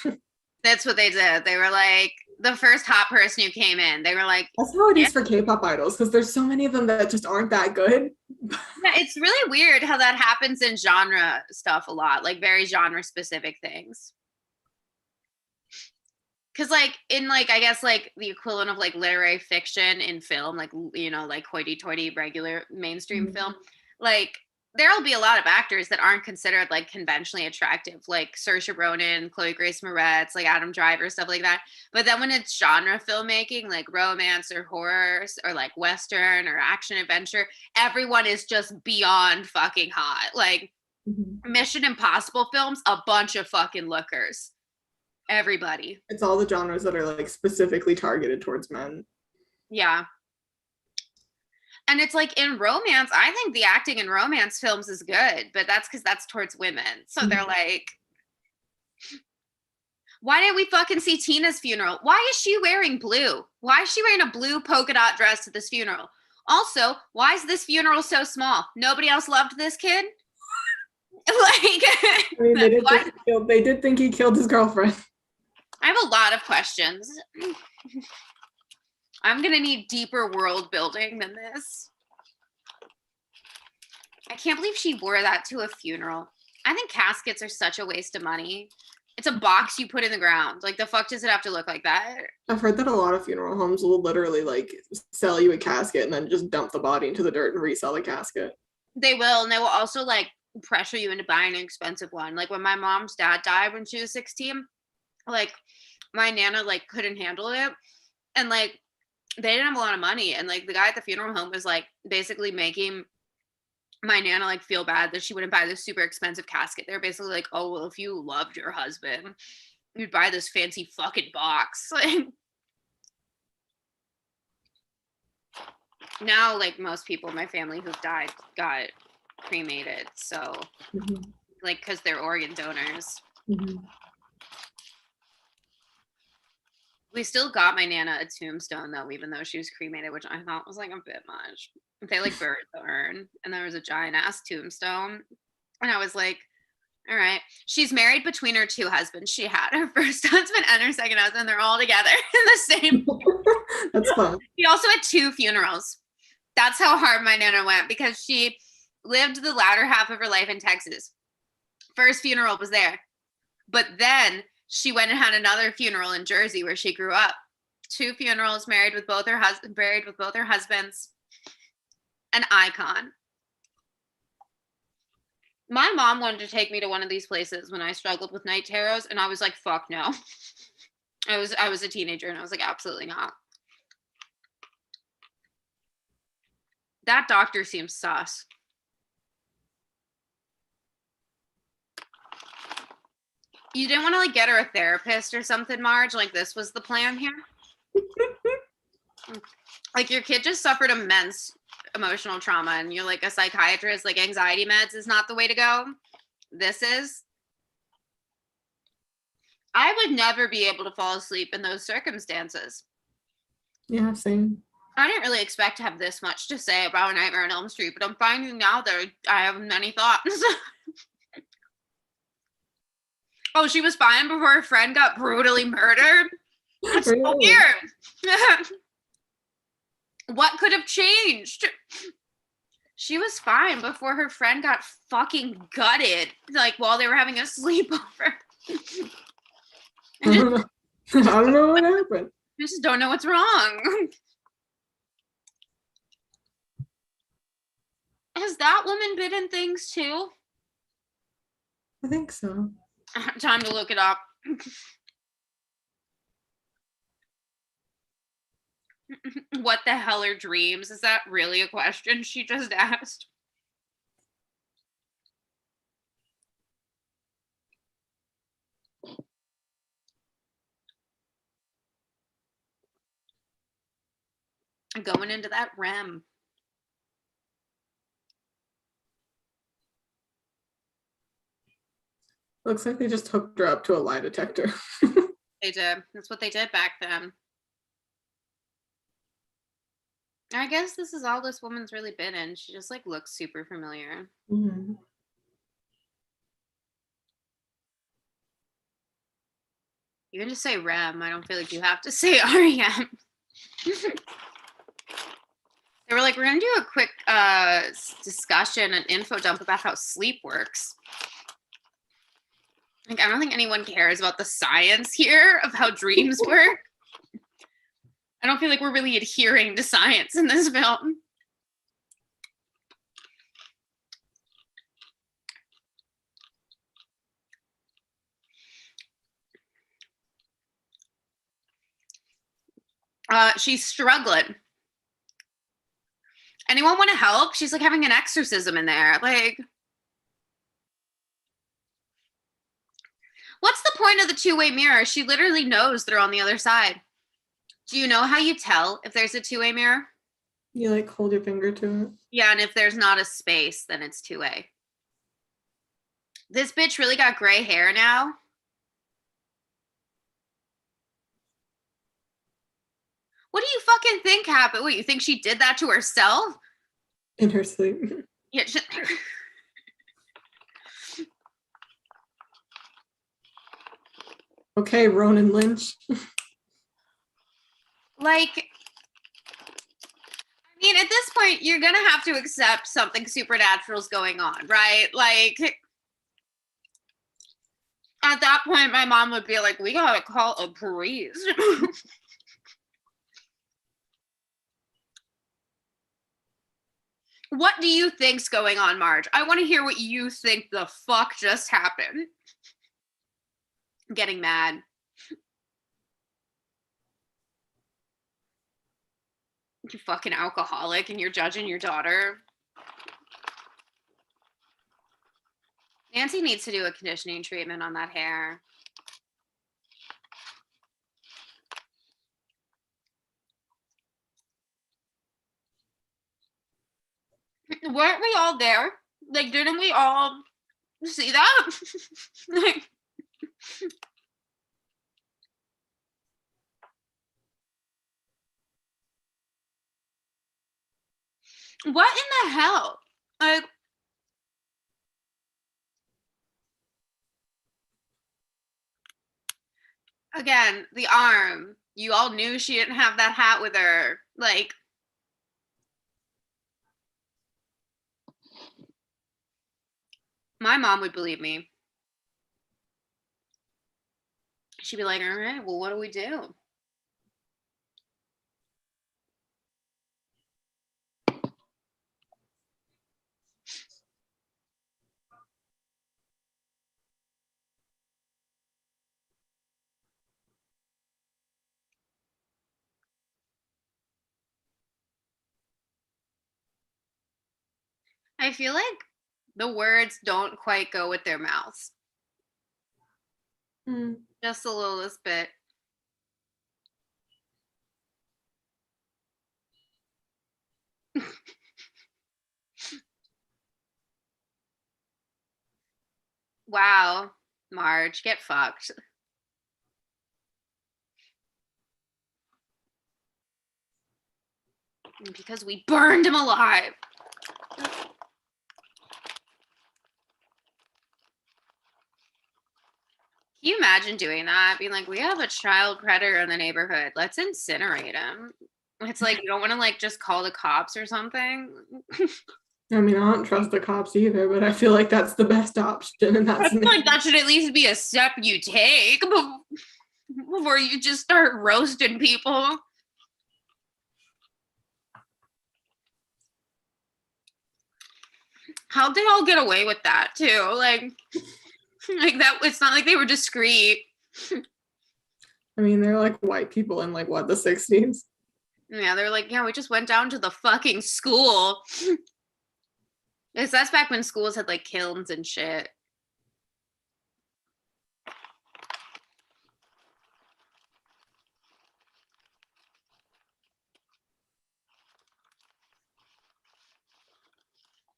That's what they did. They were like the first hot person who came in. They were like, that's how it is for K-pop idols, because there's so many of them that just aren't that good. Yeah, it's really weird how that happens in genre stuff a lot, like very genre specific things. Because like in like I guess like the equivalent of like literary fiction in film, like you know, like hoity-toity regular mainstream film, like there'll be a lot of actors that aren't considered like conventionally attractive, like Saoirse Ronan, Chloe Grace Moretz, like Adam Driver, stuff like that. But then when it's genre filmmaking, like romance or horror or like Western or action adventure, everyone is just beyond fucking hot. Like Mission Impossible films, a bunch of fucking lookers. Everybody. It's all the genres that are like specifically targeted towards men. Yeah. And it's like in romance, I think the acting in romance films is good, but that's because that's towards women. So they're like, why didn't we fucking see Tina's funeral? Why is she wearing blue? Why is she wearing a blue polka dot dress to this funeral? Also, why is this funeral so small? Nobody else loved this kid? Like, I mean, they did think he killed his girlfriend. I have a lot of questions. I'm going to need deeper world building than this. I can't believe she wore that to a funeral. I think caskets are such a waste of money. It's a box you put in the ground. Like, the fuck does it have to look like that? I've heard that a lot of funeral homes will literally like sell you a casket and then just dump the body into the dirt and resell the casket. They will. And they will also like pressure you into buying an expensive one. Like when my mom's dad died when she was 16, like my Nana like couldn't handle it. And like, they didn't have a lot of money, and like the guy at the funeral home was like basically making my Nana like feel bad that she wouldn't buy this super expensive casket. They're basically like, oh well, if you loved your husband, you'd buy this fancy fucking box. Like now, like most people in my family who've died got cremated, so like because they're organ donors. We still got my Nana a tombstone though, even though she was cremated, which I thought was like a bit much. They like buried the urn and there was a giant ass tombstone. And I was like, all right. She's married between her two husbands. She had her first husband and her second husband. They're all together in the same. That's fun. She also had 2 funerals. That's how hard my Nana went, because she lived the latter half of her life in Texas. First funeral was there. But then she went and had another funeral in Jersey where she grew up. 2 funerals, buried with both her husbands. An icon. My mom wanted to take me to one of these places when I struggled with night terrors, and I was like, fuck no. I was a teenager and I was like, absolutely not. That doctor seems sus. You didn't want to like get her a therapist or something, Marge? Like this was the plan here? Like your kid just suffered immense emotional trauma and you're like a psychiatrist, like anxiety meds is not the way to go. This is. I would never be able to fall asleep in those circumstances. Yeah, same. I didn't really expect to have this much to say about A Nightmare on Elm Street, but I'm finding now that I have many thoughts. Oh, she was fine before her friend got brutally murdered? That's so weird. What could have changed? She was fine before her friend got fucking gutted, like while they were having a sleepover. I don't know what happened. I just don't know what's wrong. Has that woman been in things too? I think so. Time to look it up. What the hell are dreams? Is that really a question she just asked? Going into that REM. Looks like they just hooked her up to a lie detector. They did. That's what they did back then. I guess this is all this woman's really been in. She just like looks super familiar. Mm. You can just say REM. I don't feel like you have to say REM. They were like, we're gonna do a quick discussion and info dump about how sleep works. Like, I don't think anyone cares about the science here of how dreams work. I don't feel like we're really adhering to science in this film. She's struggling. Anyone want to help? She's like having an exorcism in there. Like, what's the point of the two-way mirror? She literally knows they're on the other side. Do you know how you tell if there's a two-way mirror? You like hold your finger to it. Yeah, and if there's not a space, then it's two-way. This bitch really got gray hair now. What do you fucking think happened? What, you think she did that to herself? In her sleep. Yeah. Okay, Ronan Lynch. Like, I mean, at this point, you're gonna have to accept something supernatural's going on, right? Like, at that point, my mom would be like, we gotta call a priest. What do you think's going on, Marge? I want to hear what you think the fuck just happened. I'm getting mad. You fucking alcoholic and you're judging your daughter. Nancy needs to do a conditioning treatment on that hair. Weren't we all there? Like, didn't we all see that? Like, what in the hell? Like, again, the arm. You all knew she didn't have that hat with her. Like, my mom would believe me. She'd be like, all right, well, what do we do? I feel like the words don't quite go with their mouths. Just a little bit. Wow, Marge, get fucked. Because we burned him alive. Can you imagine doing that? Being like, we have a child predator in the neighborhood. Let's incinerate him. It's like, you don't want to like just call the cops or something. I mean, I don't trust the cops either, but I feel like that's the best option. And I feel like that should at least be a step you take before you just start roasting people. How'd they all get away with that too? Like, Like that, it's not like they were discreet. I mean, they're like white people in like what, the 60s? Yeah, they're like, yeah, we just went down to the fucking school. That's back when schools had like kilns and shit.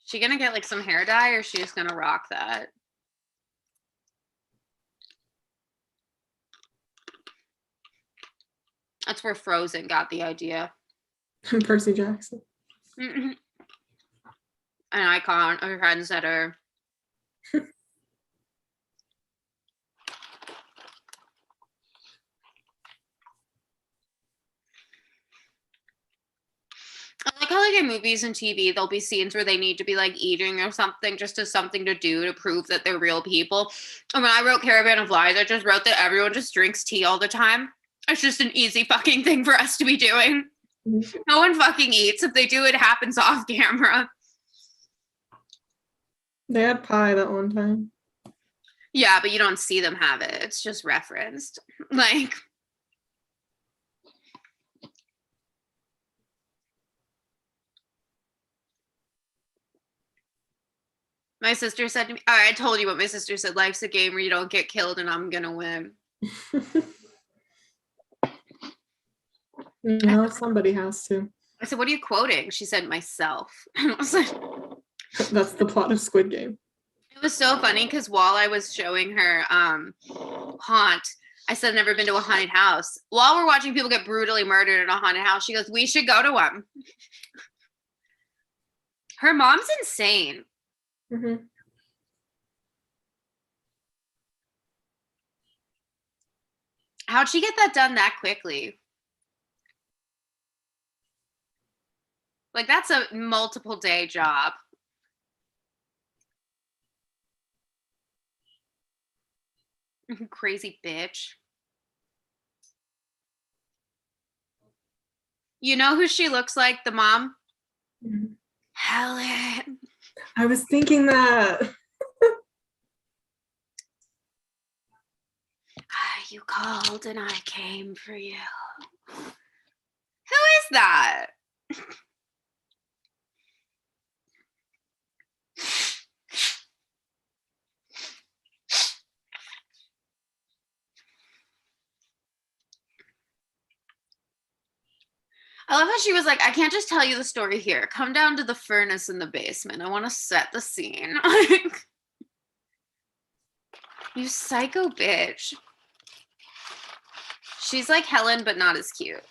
She gonna get like some hair dye, or she just gonna rock that? That's where Frozen got the idea. Percy Jackson. An icon, a trendsetter. I like how like in movies and TV there'll be scenes where they need to be like eating or something just as something to do to prove that they're real people. And when I wrote Caravan of Lies, I just wrote that everyone just drinks tea all the time. It's just an easy fucking thing for us to be doing. Mm-hmm. No one fucking eats. If they do, it happens off camera. They had pie that one time. Yeah, but you don't see them have it. It's just referenced. Like, my sister said to me, I told you what my sister said, life's a game where you don't get killed and I'm gonna win. No, somebody has to. I said, what are you quoting? She said, myself. I was like, that's the plot of Squid Game. It was so funny because while I was showing her Haunt, I said, I've never been to a haunted house. While we're watching people get brutally murdered in a haunted house, she goes, we should go to one. Her mom's insane. Mm-hmm. How'd she get that done that quickly? Like, that's a multiple day job. Crazy bitch. You know who she looks like, the mom? Mm-hmm. Helen. I was thinking that. You called and I came for you. Who is that? I love how she was like, I can't just tell you the story here. Come down to the furnace in the basement. I want to set the scene. You psycho bitch. She's like Helen, but not as cute.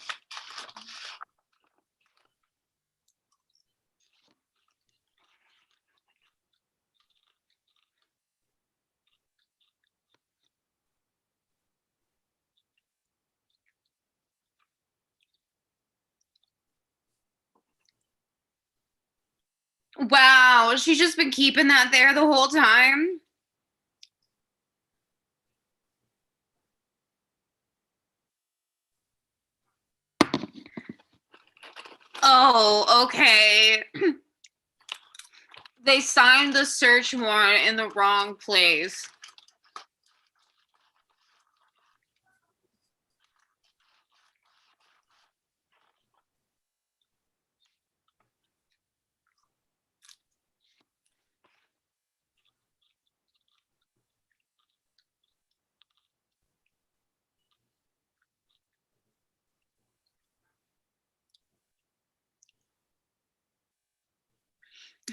Wow, she's just been keeping that there the whole time. Oh, okay. They signed the search warrant in the wrong place.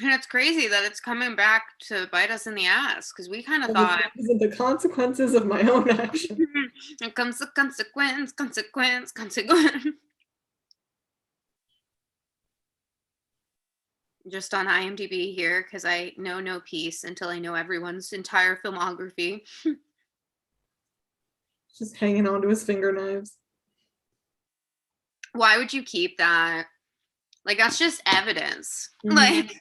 And it's crazy that it's coming back to bite us in the ass because we kind of thought the consequences of my own action. Here comes the consequence. Just on IMDb here because I know no peace until I know everyone's entire filmography. Just hanging onto his finger knives. Why would you keep that? Like, that's just evidence. Mm-hmm. Like,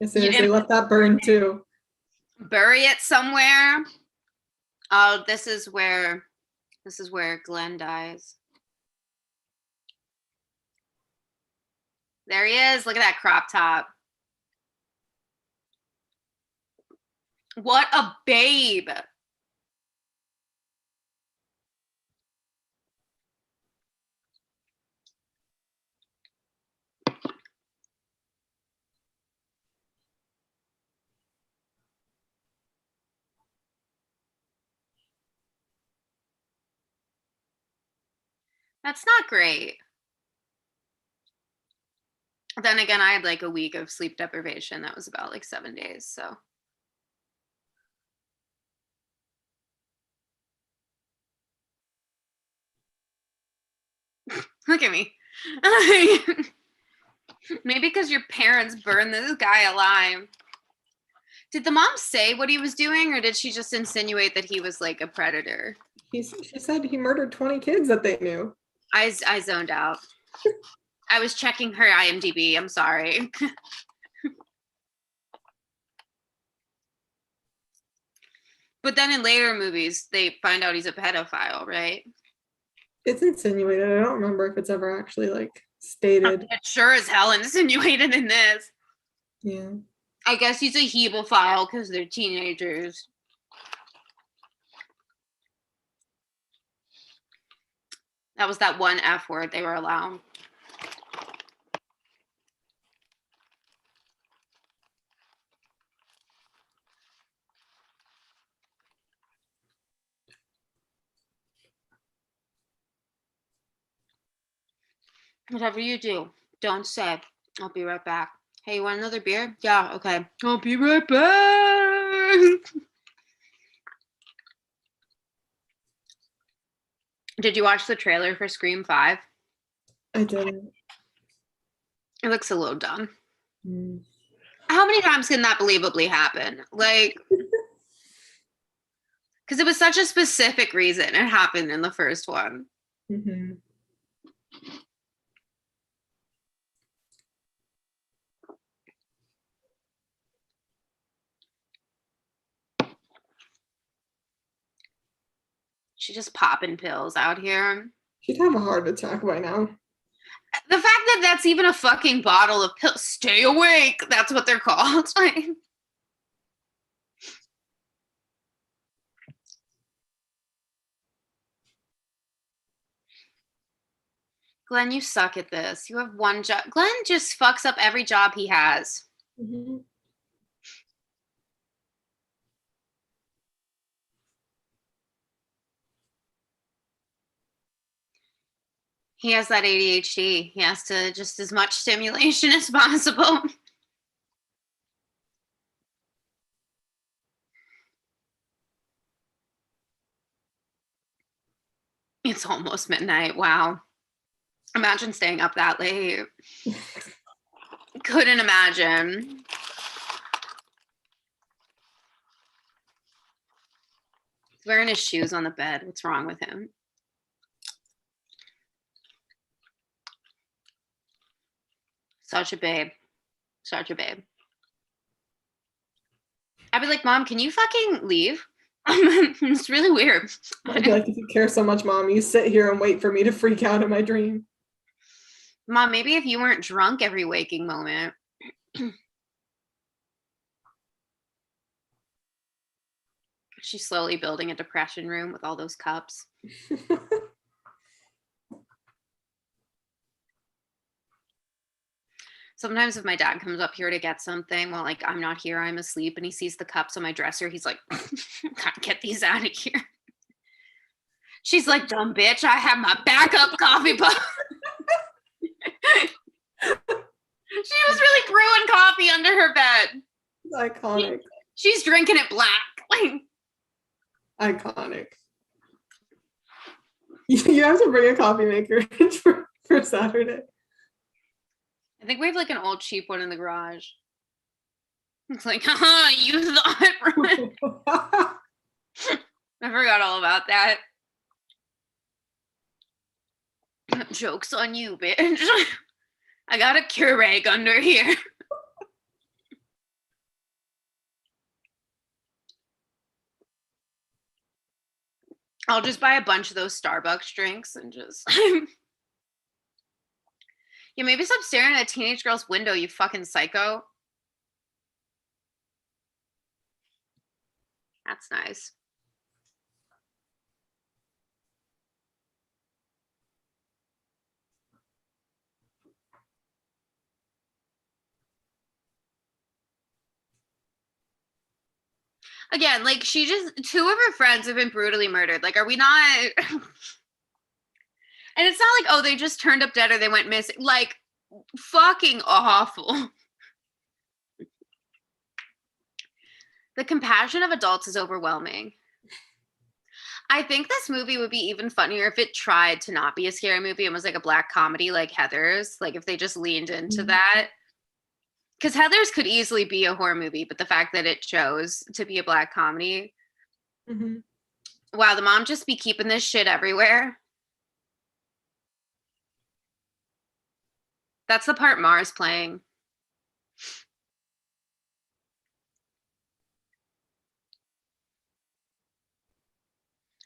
as soon as they let that burn too. Bury it somewhere. Oh, this is where Glenn dies. There he is. Look at that crop top. What a babe. That's not great. Then again, I had like a week of sleep deprivation. That was about like 7 days. So look at me. Maybe because your parents burned this guy alive. Did the mom say what he was doing, or did she just insinuate that he was like a predator? She said he murdered 20 kids that they knew. I zoned out. I was checking her IMDb. I'm sorry. But then in later movies, they find out he's a pedophile, right? It's insinuated. I don't remember if it's ever actually like stated. It's sure as hell insinuated in this. Yeah. I guess he's a hebephile because they're teenagers. That was that one F word they were allowed. Whatever you do, don't say. I'll be right back. Hey, you want another beer? Yeah, okay. I'll be right back. Did you watch the trailer for Scream 5? I didn't. It looks a little dumb. How many times can that believably happen? Like, because it was such a specific reason it happened in the first one. Mm-hmm. She's just popping pills out here. She'd have a heart attack by now. The fact that that's even a fucking bottle of pills. Stay awake. That's what they're called. Glenn, you suck at this. You have one job. Glenn just fucks up every job he has. Mm-hmm. He has that ADHD. He has to just as much stimulation as possible. It's almost midnight. Wow. Imagine staying up that late. Couldn't imagine. He's wearing his shoes on the bed. What's wrong with him? Such a babe. Such a babe. I'd be like, Mom, can you fucking leave? It's really weird. I'd be like, if you care so much, Mom, you sit here and wait for me to freak out in my dream. Mom, maybe if you weren't drunk every waking moment. She's slowly building a depression room with all those cups. Sometimes if my dad comes up here to get something while like I'm not here, I'm asleep, and he sees the cups on my dresser, he's like, gotta get these out of here. She's like, dumb bitch, I have my backup coffee pot. She was really brewing coffee under her bed. It's iconic. She's drinking it black. Iconic. You have to bring a coffee maker for Saturday. I think we have like an old cheap one in the garage. It's like, haha, you thought. I forgot all about that. Joke's on you, bitch. I got a Keurig under here. I'll just buy a bunch of those Starbucks drinks and just... Yeah, maybe stop staring at a teenage girl's window, you fucking psycho. That's nice. Again, like she just, two of her friends have been brutally murdered. Like, are we not? And it's not like, oh, they just turned up dead or they went missing. Like, fucking awful. The compassion of adults is overwhelming. I think this movie would be even funnier if it tried to not be a scary movie and was like a black comedy like Heathers. Like if they just leaned into that. Because Heathers could easily be a horror movie, but the fact that it chose to be a black comedy. Mm-hmm. Wow, the mom just be keeping this shit everywhere. That's the part Mars playing.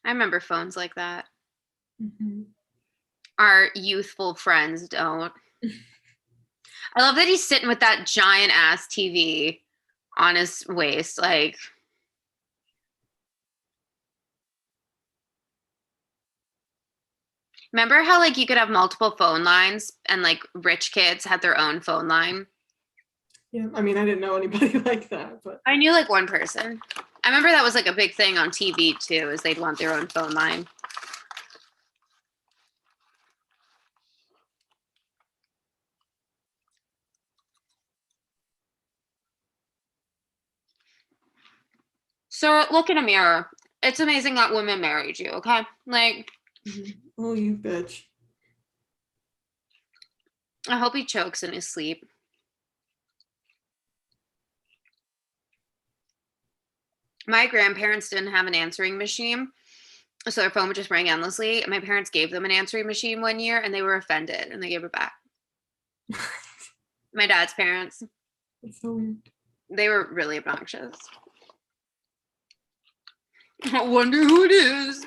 I remember phones like that. Mm-hmm. Our youthful friends don't. I love that he's sitting with that giant ass TV on his waist. Like, remember how like you could have multiple phone lines and like rich kids had their own phone line? Yeah, I mean, I didn't know anybody like that, but I knew like one person. I remember that was like a big thing on TV too, is they'd want their own phone line. So look in a mirror. It's amazing that women married you, okay? Like, oh, you bitch. I hope he chokes in his sleep. My grandparents didn't have an answering machine, so their phone would just ring endlessly. And my parents gave them an answering machine one year and they were offended and they gave it back. My dad's parents. That's so weird. They were really obnoxious. I wonder who it is.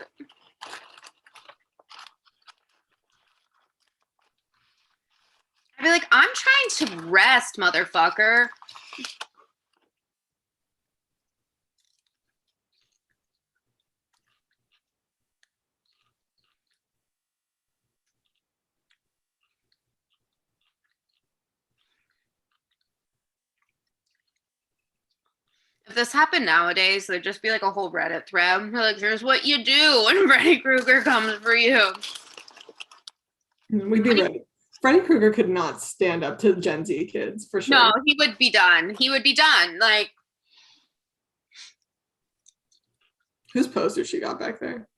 I'd be like, I'm trying to rest, motherfucker. If this happened nowadays, there'd just be like a whole Reddit thread. Like, here's what you do when Freddy Krueger comes for you. We'd be ready. Freddy Krueger could not stand up to Gen Z kids for sure. No, he would be done. He would be done. Like, whose poster she got back there?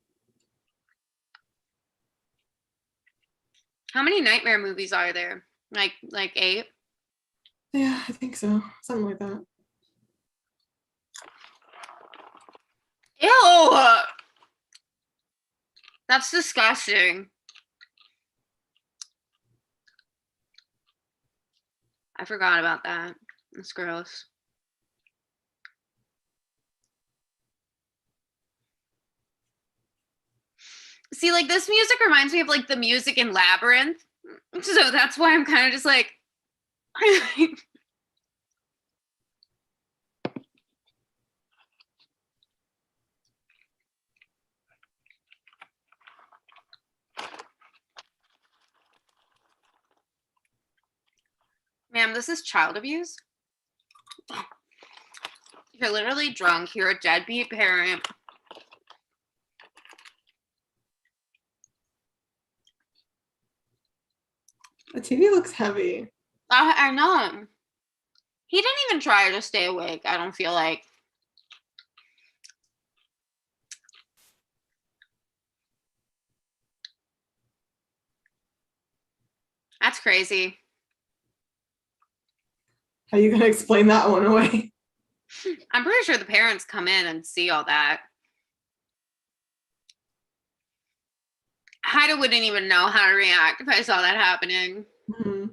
how many Nightmare movies are there? Like 8? Yeah, I think so. Something like that. Ew! That's disgusting. I forgot about that. That's gross. See, like this music reminds me of like the music in Labyrinth. So that's why I'm kind of just like ma'am, this is child abuse. You're literally drunk. You're a deadbeat parent. The TV looks heavy. I know. He didn't even try to stay awake, I don't feel like. That's crazy. How are you gonna explain that one away? I'm pretty sure the parents come in and see all that. Haida wouldn't even know how to react if I saw that happening. Mm-hmm.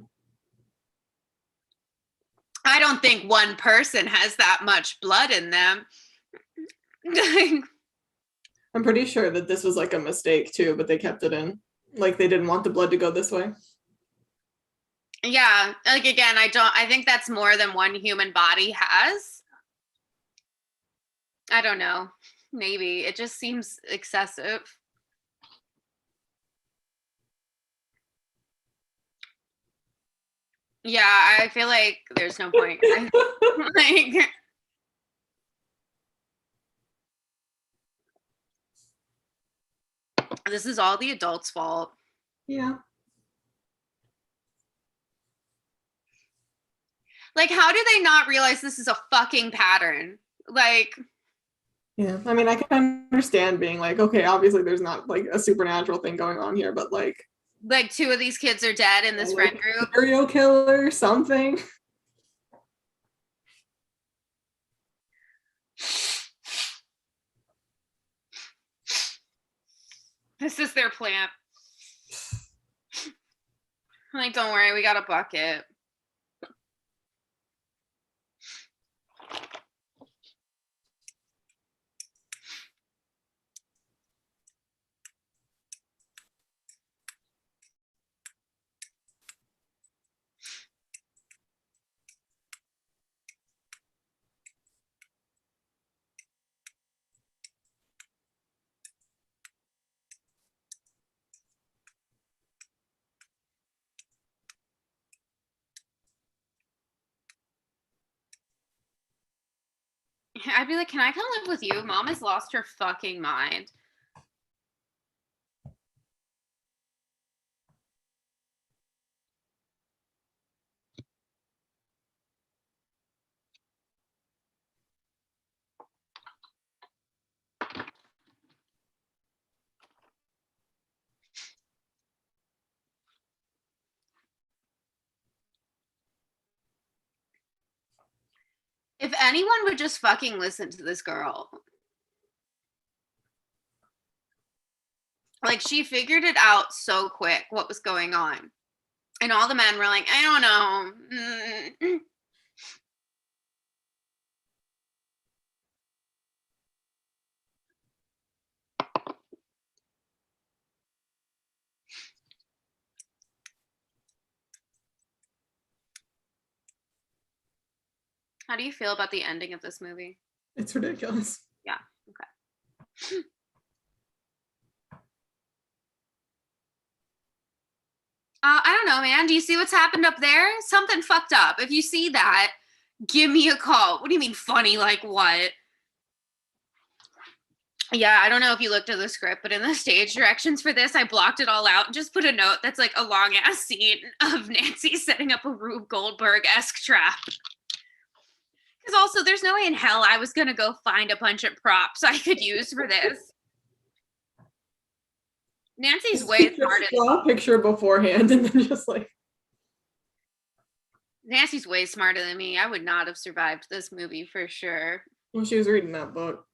I don't think one person has that much blood in them. I'm pretty sure that this was like a mistake too, but they kept it in. Like they didn't want the blood to go this way. Yeah, like again, I think that's more than one human body has. I don't know. Maybe. It just seems excessive. Yeah, I feel like there's no point. Like, this is all the adults' fault. Yeah. Like, how do they not realize this is a fucking pattern? Like, Yeah. I mean, I can understand being like, okay, obviously there's not like a supernatural thing going on here, but like two of these kids are dead in this friend group. Serial killer, something. This is their plant. Like, don't worry, we got a bucket. I'd be like, can I come live with you? Mom has lost her fucking mind. If anyone would just fucking listen to this girl. Like, she figured it out so quick what was going on. And all the men were like, I don't know. How do you feel about the ending of this movie? It's ridiculous. Yeah, okay. I don't know, man. Do you see what's happened up there? Something fucked up. If you see that, give me a call. What do you mean funny? Like what? Yeah, I don't know if you looked at the script, but in the stage directions for this, I blocked it all out and just put a note that's like a long ass scene of Nancy setting up a Rube Goldberg-esque trap. Because also, there's no way in hell I was going to go find a bunch of props I could use for this. Nancy's way smarter. Draw a picture beforehand and then just like. Nancy's way smarter than me. I would not have survived this movie for sure. When she was reading that book.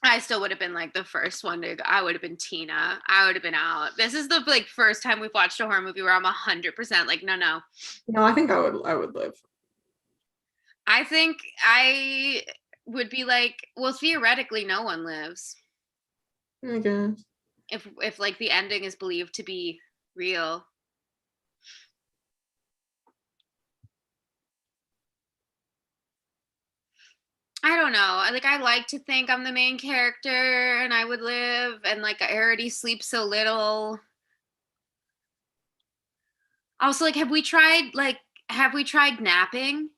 I still would have been like the first one to go. I would have been Tina. I would have been out. This is the like first time we've watched a horror movie where I'm 100% like, no. No, I think I would live. I think I would be like, well, theoretically, no one lives. I guess. If like the ending is believed to be real. I don't know. Like, I like to think I'm the main character and I would live, and like I already sleep so little. Also, like, have we tried napping?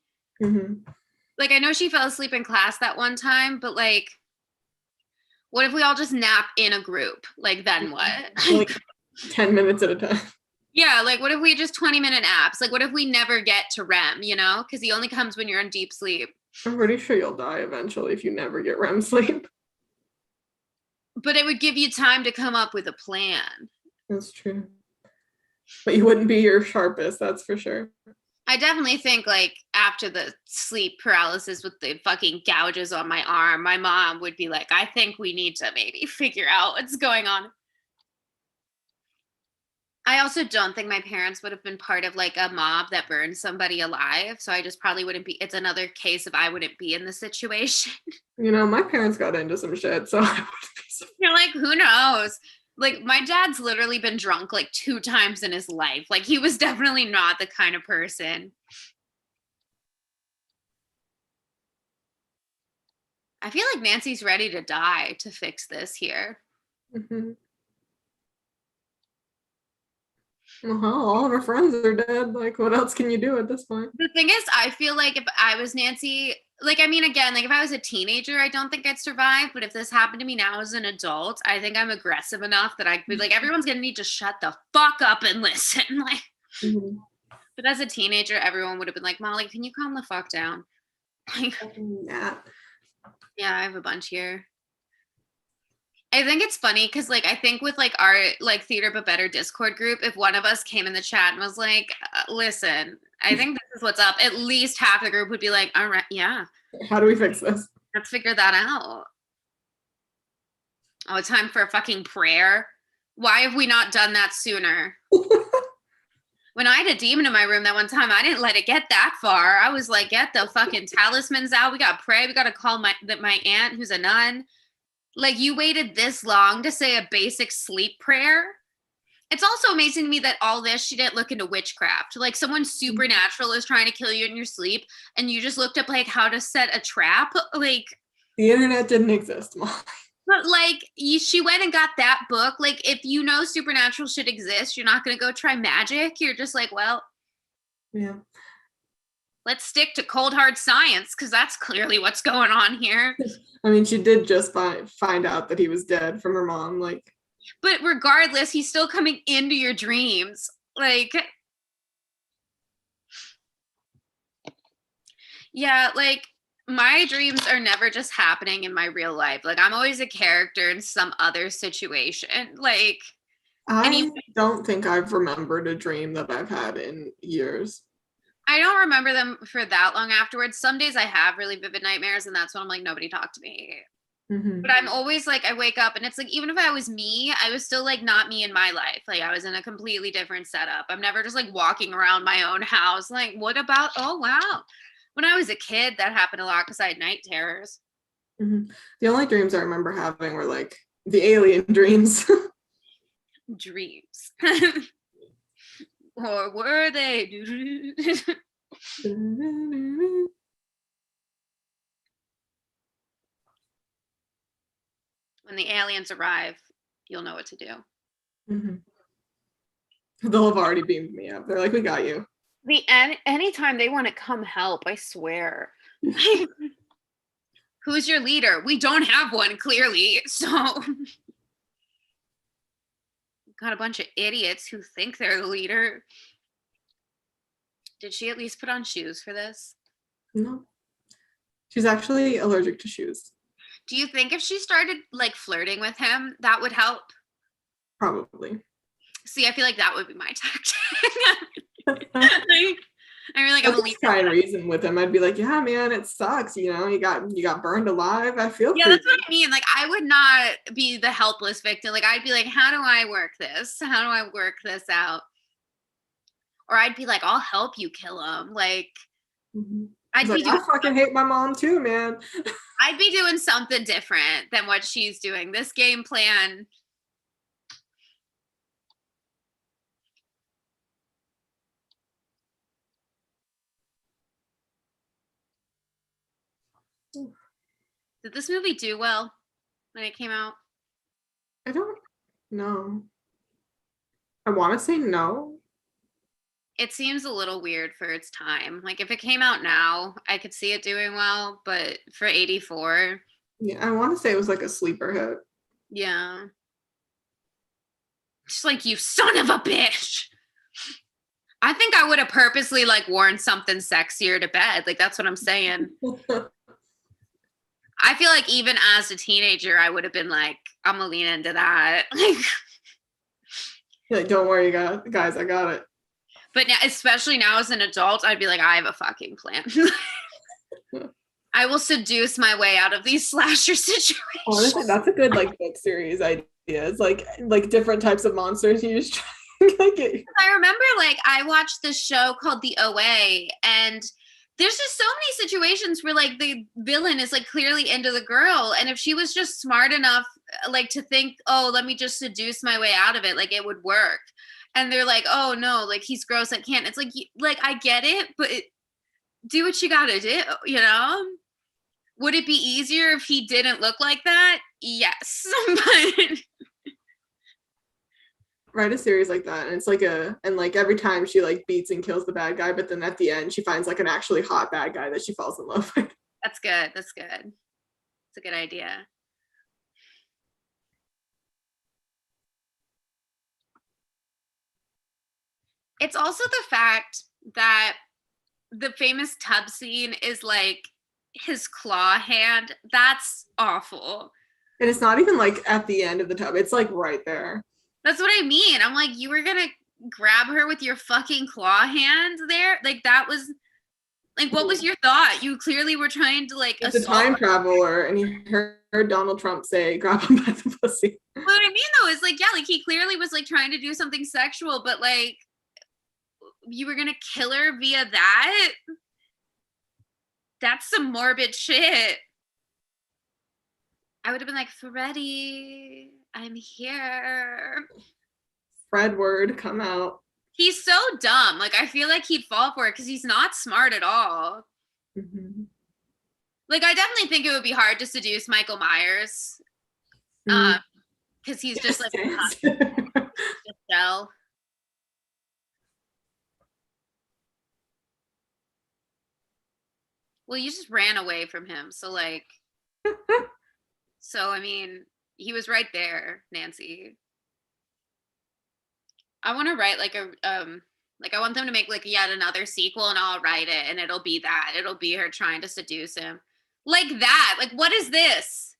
Mm-hmm. Like, I know she fell asleep in class that one time, but like, what if we all just nap in a group? Like, then what? Like 10 minutes at a time. Yeah, like what if we just 20-minute naps? Like, what if we never get to REM, you know? Because he only comes when you're in deep sleep. I'm pretty sure you'll die eventually if you never get REM sleep. But it would give you time to come up with a plan. That's true. But you wouldn't be your sharpest, that's for sure. I definitely think like after the sleep paralysis with the fucking gouges on my arm, my mom would be like, I think we need to maybe figure out what's going on. I also don't think my parents would have been part of like a mob that burned somebody alive. So I just probably wouldn't be. It's another case of I wouldn't be in the situation. You know, my parents got into some shit, so I wouldn't be surprised. You're like, who knows? Like, my dad's literally been drunk like 2 times in his life. Like, he was definitely not the kind of person. I feel like Nancy's ready to die to fix this here. Mm-hmm. Well, all of her friends are dead. Like, what else can you do at this point? The thing is, I feel like if I was Nancy, like, I mean, again, like if I was a teenager, I don't think I'd survive. But if this happened to me now as an adult, I think I'm aggressive enough that I could be like, everyone's gonna need to shut the fuck up and listen. Like, Mm-hmm. but as a teenager, everyone would have been like, Molly, can you calm the fuck down? Like, Yeah. yeah, I have a bunch here. I think it's funny because like I think with like our like Theater But Better Discord group, if one of us came in the chat and was like, listen, I think this is what's up, at least half the group would be like, all right, yeah, How do we fix this? let's figure that out. Oh, it's time for a fucking prayer. Why have we not done that sooner? When I had a demon in my room that one time, I didn't let it get that far. I was like, get the fucking talismans out. We got to pray. We got to call my aunt who's a nun. Like, you waited this long to say a basic sleep prayer? It's also amazing to me that all this, she didn't look into witchcraft. Like, someone supernatural is trying to kill you in your sleep, and you just looked up, like, how to set a trap. Like, the internet didn't exist, Molly. But, like, she went and got that book. Like, if you know supernatural shit exists, you're not going to go try magic. You're just like, well, yeah. Let's stick to cold hard science because that's clearly what's going on here. I mean, she did just find out that he was dead from her mom. Like, but regardless, he's still coming into your dreams. Like, yeah, like my dreams are never just happening in my real life. Like, I'm always a character in some other situation. Like, I don't think I've remembered a dream that I've had in years. I don't remember them for that long afterwards. Some days I have really vivid nightmares, and that's when I'm like, nobody talk to me. Mm-hmm. But I'm always like, I wake up and it's like, even if I was me, I was still like not me in my life. Like, I was in a completely different setup. I'm never just like walking around my own house. Like, what about, oh, wow. When I was a kid, that happened a lot because I had night terrors. Mm-hmm. The only dreams I remember having were like the alien dreams. Dreams. Or were they? When the aliens arrive, you'll know what to do. Mm-hmm. They'll have already beamed me up. They're like, we got you. Anytime they want to come help, I swear. Who's your leader? We don't have one, clearly. So got a bunch of idiots who think they're the leader. Did she at least put on shoes for this? No. She's actually allergic to shoes. Do you think if she started like flirting with him, that would help? Probably. See, I feel like that would be my tactic. I really like, I'm just try and reason with him. I'd be like, yeah, man, it sucks. You know, you got burned alive. I feel yeah, that's what I mean. Like, I would not be the helpless victim. Like, I'd be like, how do I work this? How do I work this out? Or I'd be like, I'll help you kill him. Like, mm-hmm. I fucking hate my mom too, man. I'd be doing something different than what she's doing. This game plan. Did this movie do well when it came out? I don't know. I want to say no. It seems a little weird for its time. Like, if it came out now, I could see it doing well, but for 84. Yeah, I want to say it was like a sleeper hit. Yeah. Just like, you son of a bitch. I think I would have purposely like worn something sexier to bed. Like, that's what I'm saying. I feel like even as a teenager, I would have been like, I'm gonna lean into that. Like, don't worry, guys, I got it. But now, especially now as an adult, I'd be like, I have a fucking plan. I will seduce my way out of these slasher situations. Honestly, that's a good like book series idea. It's like different types of monsters you just try and get. I remember like I watched this show called The OA, and there's just so many situations where like the villain is like clearly into the girl, and if she was just smart enough like to think, oh, let me just seduce my way out of it, like it would work. And they're like, oh no, like he's gross, I can't. It's like I get it, but do what you gotta do, you know? Would it be easier if he didn't look like that? Yes. But Write a series like that, and it's like and like every time she like beats and kills the bad guy, but then at the end she finds like an actually hot bad guy that she falls in love with. that's good. That's good. It's a good idea. It's also the fact that the famous tub scene is like his claw hand. That's awful. And it's not even like at the end of the tub, it's like right there. That's what I mean. I'm like, you were gonna grab her with your fucking claw hand there? Like, that was like, what was your thought? You clearly were trying to like It's a time traveler, and he heard Donald Trump say, "Grab him by the pussy." What I mean though is like, yeah, like he clearly was like trying to do something sexual, but like, you were gonna kill her via that? That's some morbid shit. I would have been like, Freddy, I'm here. Fredward, come out. He's so dumb. Like, I feel like he'd fall for it because he's not smart at all. Mm-hmm. Like, I definitely think it would be hard to seduce Michael Myers. Because he's just like a shell. Well, you just ran away from him. So, like, so, I mean, he was right there, Nancy. I want to write like I want them to make like yet another sequel and I'll write it and it'll be that. It'll be her trying to seduce him. Like that. Like, what is this?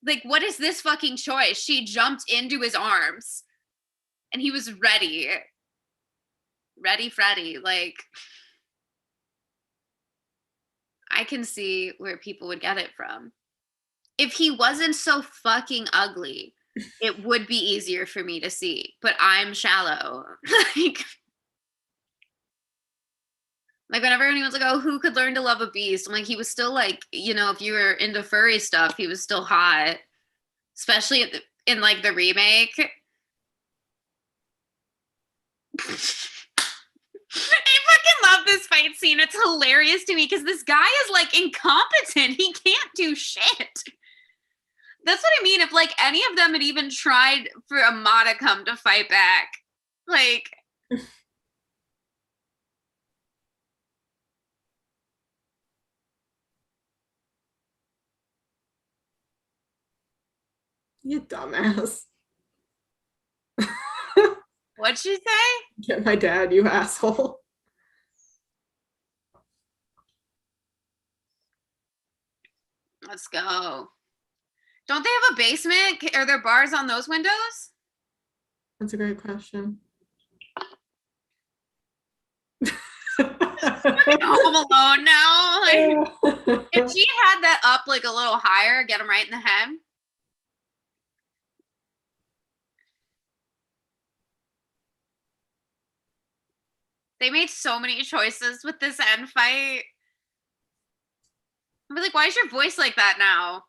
Like, what is this fucking choice? She jumped into his arms and he was ready. Ready, Freddy. Like, I can see where people would get it from. If he wasn't so fucking ugly, it would be easier for me to see. But I'm shallow. Like whenever anyone's like, oh, who could learn to love a beast? I'm like, he was still like, you know, if you were into furry stuff, he was still hot. Especially in like the remake. I fucking love this fight scene. It's hilarious to me because this guy is like incompetent. He can't do shit. That's what I mean. If like any of them had even tried for a modicum to fight back, like. You dumbass. What'd she say? Get my dad, you asshole. Let's go. Don't they have a basement? Are there bars on those windows? That's a great question. Home Alone now. Like, if she had that up like a little higher, get him right in the head. They made so many choices with this end fight. I'm like, why is your voice like that now?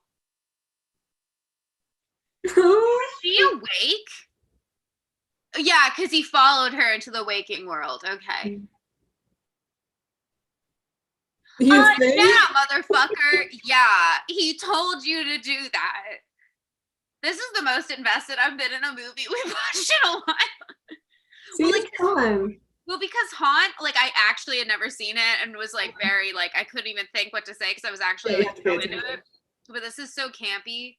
Is she awake? Yeah, because he followed her into the waking world. Okay. Yeah, motherfucker. Yeah, he told you to do that. This is the most invested I've been in a movie we've watched in a while. See, well, like, fun. Well, because Haunt, like, I actually had never seen it and was like very like I couldn't even think what to say because I was actually like so into it. But this is so campy.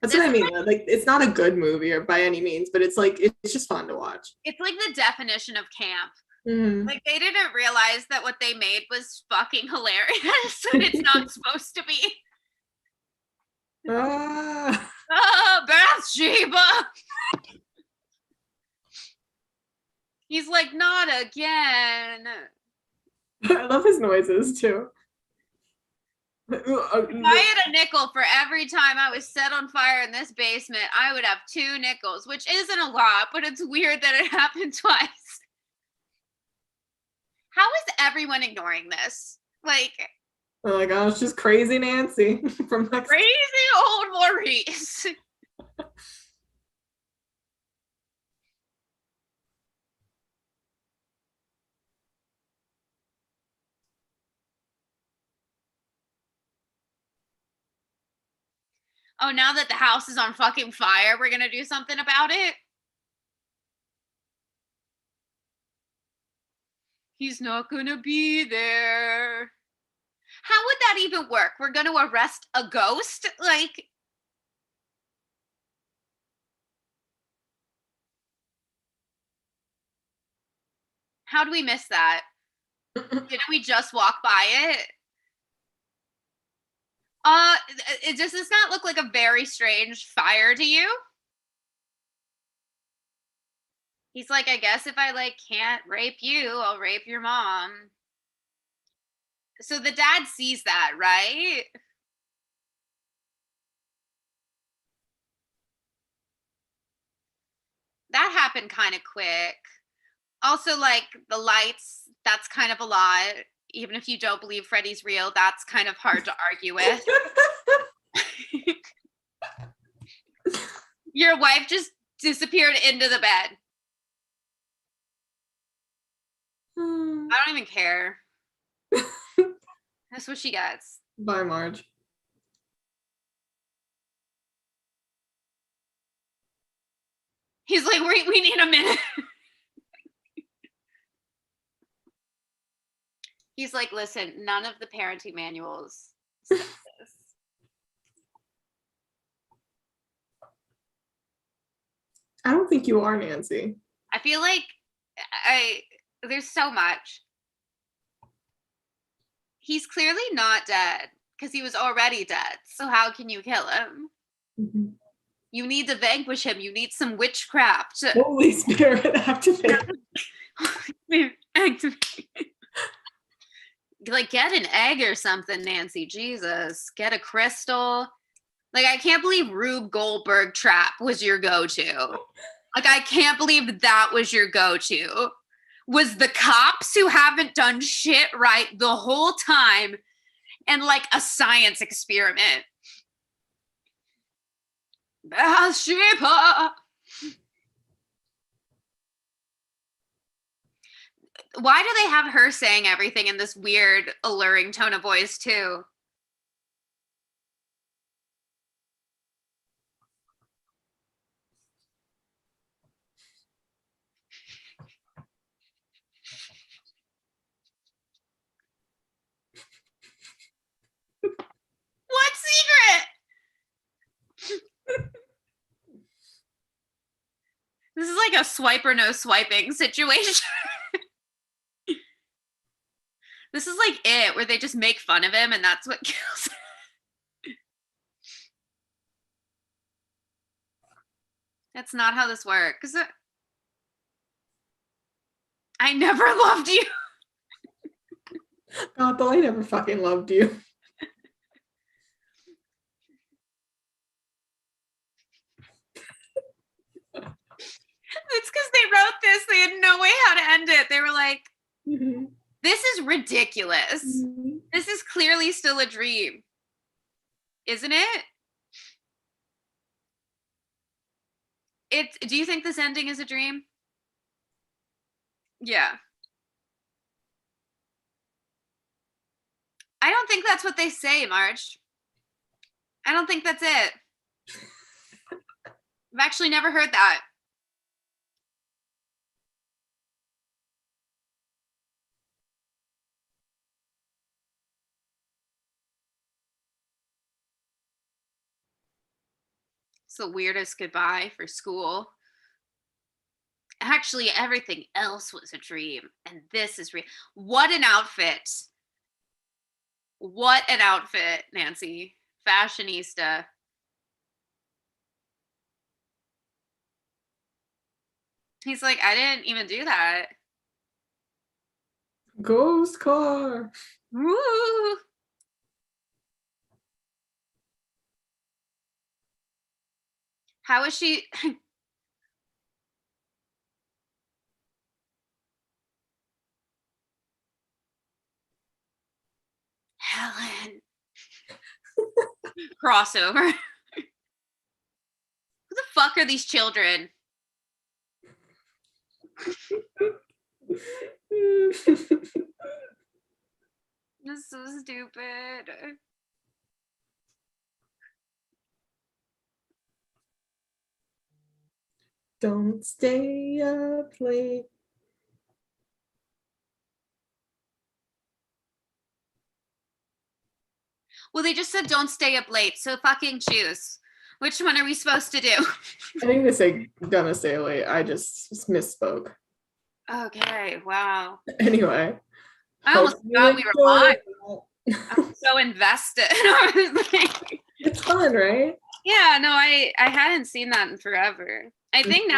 That's what I mean. Like, it's not a good movie or by any means, but it's like it's just fun to watch. It's like the definition of camp. Mm-hmm. Like they didn't realize that what they made was fucking hilarious and it's not supposed to be. Bathsheba. He's like, not again. I love his noises too. If I had a nickel for every time I was set on fire in this basement, I would have 2 nickels, which isn't a lot, but it's weird that it happened twice. How is everyone ignoring this? Like, oh my gosh, just crazy Nancy from next. Crazy old Maurice. Oh, now that the house is on fucking fire, we're gonna do something about it? He's not gonna be there. How would that even work? We're gonna arrest a ghost? Like, how do we miss that? Didn't we just walk by it? Does this not look like a very strange fire to you? He's like, I guess if I like can't rape you, I'll rape your mom. So the dad sees that, right? That happened kind of quick. Also, like the lights, that's kind of a lot. Even if you don't believe Freddy's real, that's kind of hard to argue with. Your wife just disappeared into the bed. I don't even care. That's what she gets. Bye, Marge. He's like, we need a minute. He's like, listen, none of the parenting manuals said this. I don't think you are, Nancy. I feel like there's so much. He's clearly not dead because he was already dead. So how can you kill him? Mm-hmm. You need to vanquish him. You need some witchcraft. Holy Spirit, activate. Like, get an egg or something, Nancy. Jesus. Get a crystal. Like, I can't believe Rube Goldberg trap was your go-to. Like, I can't believe that was your go-to. Was the cops who haven't done shit right the whole time and like a science experiment. Bathsheba. Why do they have her saying everything in this weird, alluring tone of voice, too? What secret? This is like a swipe or no swiping situation. This is like it, where they just make fun of him and that's what kills him. That's not how this works. I never loved you. God, though I never fucking loved you. It's because they wrote this. They had no way how to end it. They were like, this is ridiculous. This is clearly still a dream. Isn't it? Do you think this ending is a dream? Yeah. I don't think that's what they say, Marge. I don't think that's it. I've actually never heard that. It's the weirdest goodbye for school. Actually, everything else was a dream, and this is real. What an outfit. What an outfit, Nancy. Fashionista. He's like, I didn't even do that. Ghost car. Woo! How is she? Helen. Crossover. Who the fuck are these children? This is so stupid. Don't stay up late. Well, they just said don't stay up late, so fucking choose. Which one are we supposed to do? I think they say gonna stay late. I just misspoke. Okay, wow. Anyway. I almost thought we were live. I'm so invested. It's fun, right? Yeah, no, I hadn't seen that in forever. I think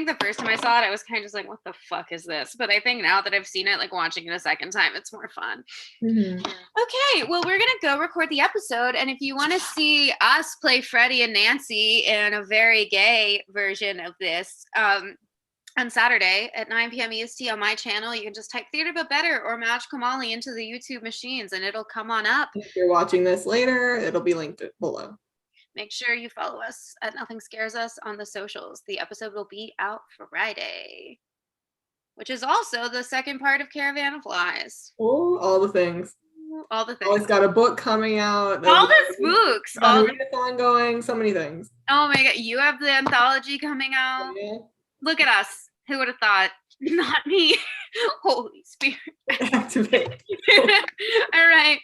the first time I saw it, I was kind of just like, what the fuck is this? But I think now that I've seen it, like watching it a second time, it's more fun. Mm-hmm. Okay, well, we're going to go record the episode. And if you want to see us play Freddy and Nancy in a very gay version of this, on Saturday at 9 p.m. EST on my channel, you can just type Theater But Better or Match Kamali into the YouTube machines and it'll come on up. If you're watching this later, it'll be linked below. Make sure you follow us at Nothing Scares Us on the socials. The episode will be out Friday, which is also the second part of Caravan of Lies. Oh, all the things. All the things. Always got a book coming out. All the spooks. All the readathon going. So many things. Oh my god, you have the anthology coming out. Yeah. Look at us. Who would have thought? Not me. Holy Spirit. Activate. All right.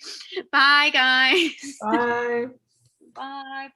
Bye, guys. Bye. Bye.